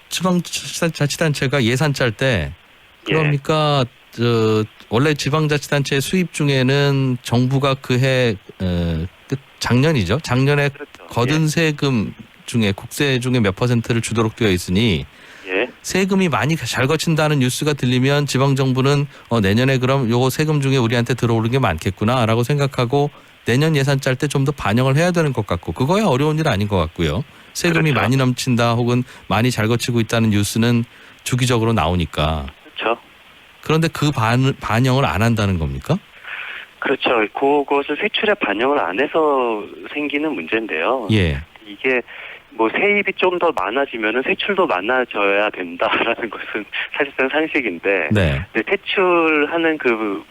지방자치단체가 예산 짤 때 그러니까 원래 지방자치단체의 수입 중에는 정부가 그해 작년이죠. 작년에 그렇죠. 거둔 세금 중에 국세 중에 몇 %를 주도록 되어 있으니 예. 세금이 많이 잘 거친다는 뉴스가 들리면 지방정부는 내년에 그럼 요거 세금 중에 우리한테 들어오는 게 많겠구나라고 생각하고 내년 예산 짤 때 좀 더 반영을 해야 되는 것 같고 그거야 어려운 일 아닌 것 같고요. 세금이 그렇죠. 많이 넘친다 혹은 많이 잘 거치고 있다는 뉴스는 주기적으로 나오니까. 그렇죠. 그런데 그 반영을 안 한다는 겁니까? 그렇죠. 그것을 세출에 반영을 안 해서 생기는 문제인데요. 예. 이게 뭐 세입이 좀 더 많아지면은 세출도 많아져야 된다라는 것은 사실상 상식인데 네. 세출하는 그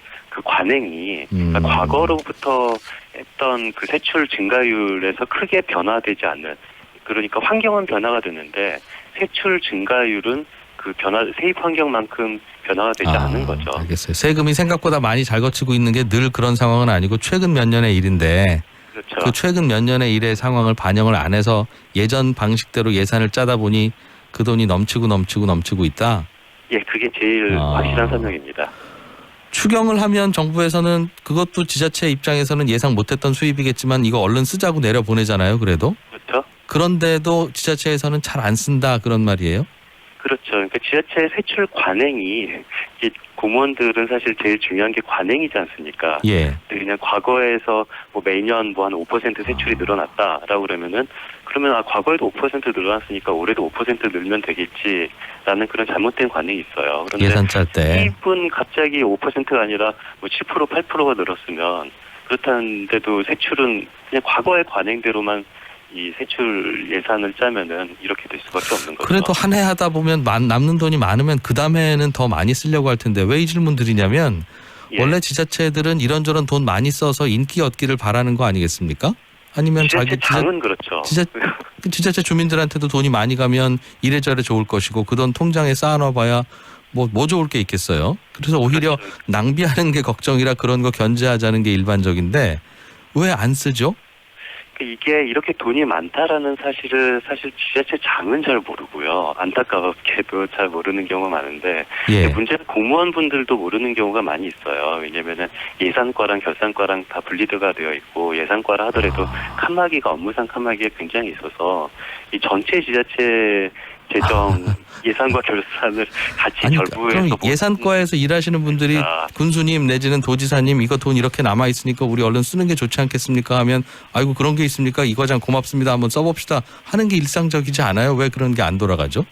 관행이 그러니까 과거로부터 했던 그 세출 증가율에서 크게 변화되지 않는 그러니까 환경은 변화가 되는데 세출 증가율은 그 세입 환경만큼 변화가 되지 않는 거죠. 알겠어요. 세금이 생각보다 많이 잘 거치고 있는 게 늘 그런 상황은 아니고 최근 몇 년의 일인데 그렇죠. 그 최근 몇 년의 일의 상황을 반영을 안 해서 예전 방식대로 예산을 짜다 보니 그 돈이 넘치고 있다. 예, 그게 제일 확실한 설명입니다. 추경을 하면 정부에서는 그것도 지자체 입장에서는 예상 못했던 수입이겠지만 이거 얼른 쓰자고 내려보내잖아요. 그래도. 그렇죠. 그런데도 지자체에서는 잘 안 쓴다 그런 말이에요. 그렇죠. 그러니까 지자체 세출 관행이 공무원들은 사실 제일 중요한 게 관행이지 않습니까? 예. 그냥 과거에서 뭐 매년 뭐 한 5% 세출이 늘어났다라고 그러면 과거에도 5% 늘어났으니까 올해도 5% 늘면 되겠지라는 그런 잘못된 관행이 있어요. 그런데 예산 짤 때. 수입은 갑자기 5%가 아니라 뭐 7% 8%가 늘었으면 그렇다는데도 세출은 그냥 과거의 관행대로만 이 세출 예산을 짜면은 이렇게 될 수밖에 없는 거죠. 그래도 한 해 하다 보면 남는 돈이 많으면 그 다음에는 더 많이 쓰려고 할 텐데 왜 이 질문 드리냐면 원래 지자체들은 이런저런 돈 많이 써서 인기 얻기를 바라는 거 아니겠습니까? 아니면 당은 그렇죠. 지자체 주민들한테도 돈이 많이 가면 이래저래 좋을 것이고 그 돈 통장에 쌓아놔봐야 뭐 좋을 게 있겠어요. 그래서 오히려 낭비하는 게 걱정이라 그런 거 견제하자는 게 일반적인데 왜 안 쓰죠? 이게 이렇게 돈이 많다라는 사실을 사실 지자체장은 잘 모르고요. 안타깝게도 잘 모르는 경우가 많은데 문제는 공무원분들도 모르는 경우가 많이 있어요. 왜냐면은 예산과랑 결산과랑 다 분리가 되어 있고 예산과라 하더라도 칸막이가 업무상 칸막이가 굉장히 있어서 이 전체 지자체 재정 예산과 결산을 같이 결부해서 그럼 예산과에서 일하시는 분들이 군수님 내지는 도지사님 이거 돈 이렇게 남아 있으니까 우리 얼른 쓰는 게 좋지 않겠습니까 하면 아이고 그런 게 있습니까? 이 과장 고맙습니다. 한번 써봅시다 하는 게 일상적이지 않아요? 왜 그런 게 안 돌아가죠?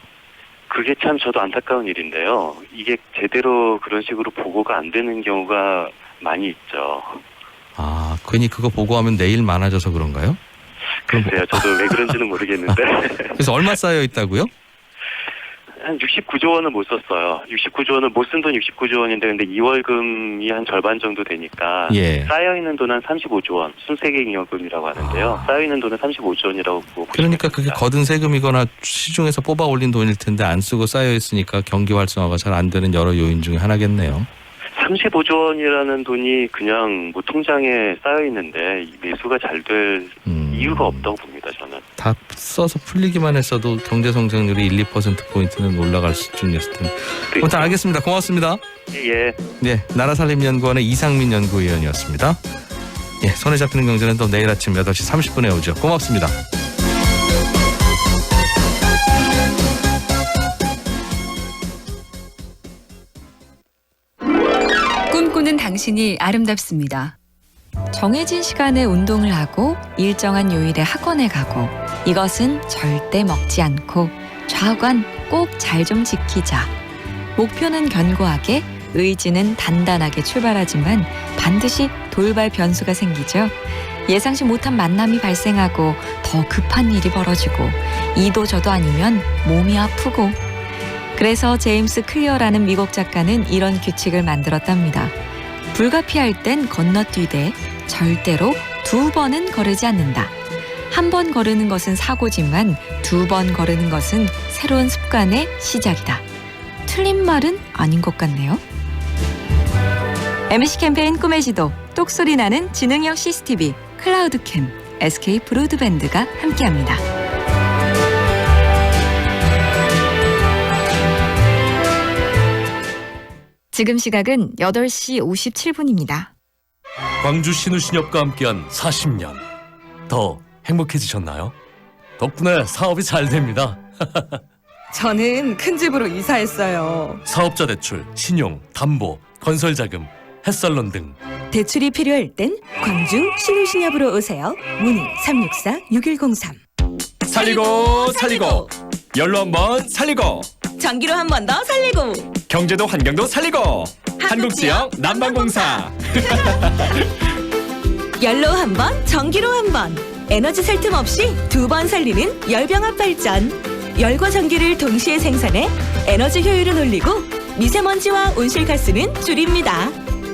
그게 참 저도 안타까운 일인데요. 이게 제대로 그런 식으로 보고가 안 되는 경우가 많이 있죠. 아, 괜히 그거 보고하면 내일 많아져서 그런가요? 글쎄요. 저도 왜 그런지는 모르겠는데. 그래서 얼마 쌓여 있다고요? 한 69조 원을 못 썼어요. 69조 원을 못 쓴 돈 69조 원인데 근데 2월금이 한 절반 정도 되니까 쌓여있는 돈은 한 35조 원. 순세계잉여금이라고 하는데요. 쌓여있는 돈은 35조 원이라고 보고 그러니까 그게 거둔 세금이거나 시중에서 뽑아 올린 돈일 텐데 안 쓰고 쌓여 있으니까 경기 활성화가 잘 안 되는 여러 요인 중에 하나겠네요. 35조 원이라는 돈이 그냥 뭐 통장에 쌓여 있는데 매수가 잘 될 이유가 없다고 봅니다. 저는. 다 써서 풀리기만 했어도 경제 성장률이 1~2%포인트는 올라갈 수준이었을 텐데. 아무튼 알겠습니다. 고맙습니다. 예. 네, 나라살림연구원의 이상민 연구위원이었습니다. 예, 손에 잡히는 경제는 또 내일 아침 8시 30분에 오죠. 고맙습니다. 꿈꾸는 당신이 아름답습니다. 정해진 시간에 운동을 하고 일정한 요일에 학원에 가고 이것은 절대 먹지 않고 좌관 꼭 잘 좀 지키자. 목표는 견고하게 의지는 단단하게 출발하지만 반드시 돌발 변수가 생기죠. 예상치 못한 만남이 발생하고 더 급한 일이 벌어지고 이도 저도 아니면 몸이 아프고 그래서 제임스 클리어라는 미국 작가는 이런 규칙을 만들었답니다. 불가피할 땐 건너뛰되 절대로 2번은 거르지 않는다. 한 번 거르는 것은 사고지만 2번 거르는 것은 새로운 습관의 시작이다. 틀린 말은 아닌 것 같네요. MC 캠페인 꿈의 지도, 똑소리 나는 지능형 CCTV, 클라우드캠, SK 브로드밴드가 함께합니다. 지금 시각은 8시 57분입니다. 광주 신우신협과 함께한 40년. 더 행복해지셨나요? 덕분에 사업이 잘 됩니다. 저는 큰 집으로 이사했어요. 사업자 대출, 신용, 담보, 건설자금, 햇살론 등 대출이 필요할 땐 광주 신우신협으로 오세요. 문의 364-6103. 살리고 열로 한번 살리고 전기로 한 번 더 살리고 경제도 환경도 살리고 한국지역 난방공사. 열로 한 번, 전기로 한 번. 에너지 셀 틈 없이 2번 살리는 열병합 발전. 열과 전기를 동시에 생산해 에너지 효율을 올리고 미세먼지와 온실가스는 줄입니다.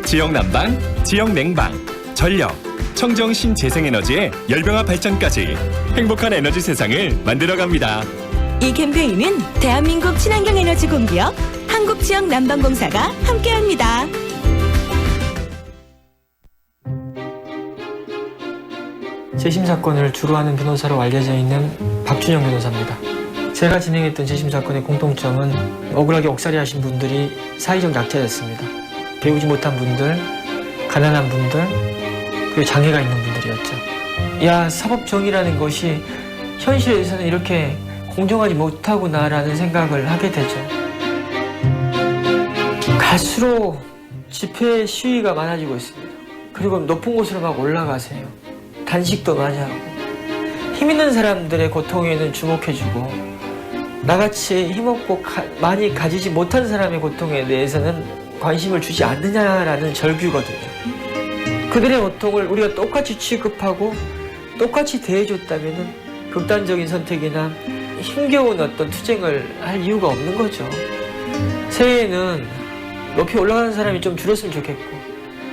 지역 난방, 지역 냉방, 전력, 청정 신재생에너지의 열병합 발전까지 행복한 에너지 세상을 만들어갑니다. 이 캠페인은 대한민국 친환경 에너지 공기업 한국지역 난방공사가 함께합니다. 재심 사건을 주로 하는 변호사로 알려져 있는 박준영 변호사입니다. 제가 진행했던 재심 사건의 공통점은 억울하게 옥살이하신 분들이 사회적 약자였습니다. 배우지 못한 분들, 가난한 분들, 그리고 장애가 있는 분들이었죠. 사법정의라는 것이 현실에서는 이렇게 공정하지 못하구나라는 생각을 하게 되죠. 갈수록 집회 시위가 많아지고 있습니다. 그리고 높은 곳으로 막 올라가세요. 단식도 많이 하고 힘 있는 사람들의 고통에는 주목해주고 나같이 힘없고 많이 가지지 못한 사람의 고통에 대해서는 관심을 주지 않느냐라는 절규거든요. 그들의 고통을 우리가 똑같이 취급하고 똑같이 대해줬다면 극단적인 선택이나 힘겨운 어떤 투쟁을 할 이유가 없는 거죠. 새해에는 높이 올라가는 사람이 좀 줄었으면 좋겠고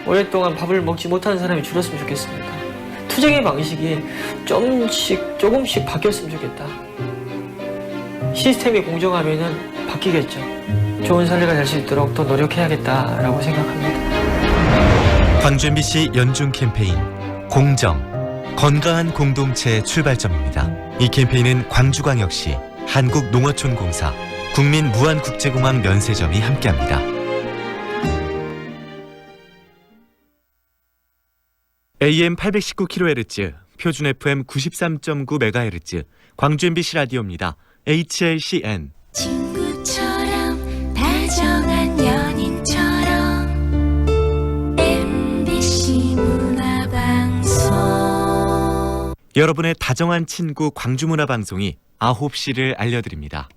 오랫동안 밥을 먹지 못하는 사람이 줄었으면 좋겠습니다. 투쟁의 방식이 조금씩 바뀌었으면 좋겠다. 시스템이 공정하면은 바뀌겠죠. 좋은 사례가 될 수 있도록 더 노력해야겠다라고 생각합니다. 광주 MBC 연중 캠페인 공정, 건강한 공동체 출발점입니다. 이 캠페인은 광주광역시, 한국농어촌공사, 국민무한국제공항 면세점이 함께합니다. AM 819kHz, 표준 FM 93.9MHz, 광주 MBC 라디오입니다. HLCN. 친구처럼 다정한 연인처럼 MBC 문화방송. 여러분의 다정한 친구 광주문화방송이 9시를 알려드립니다.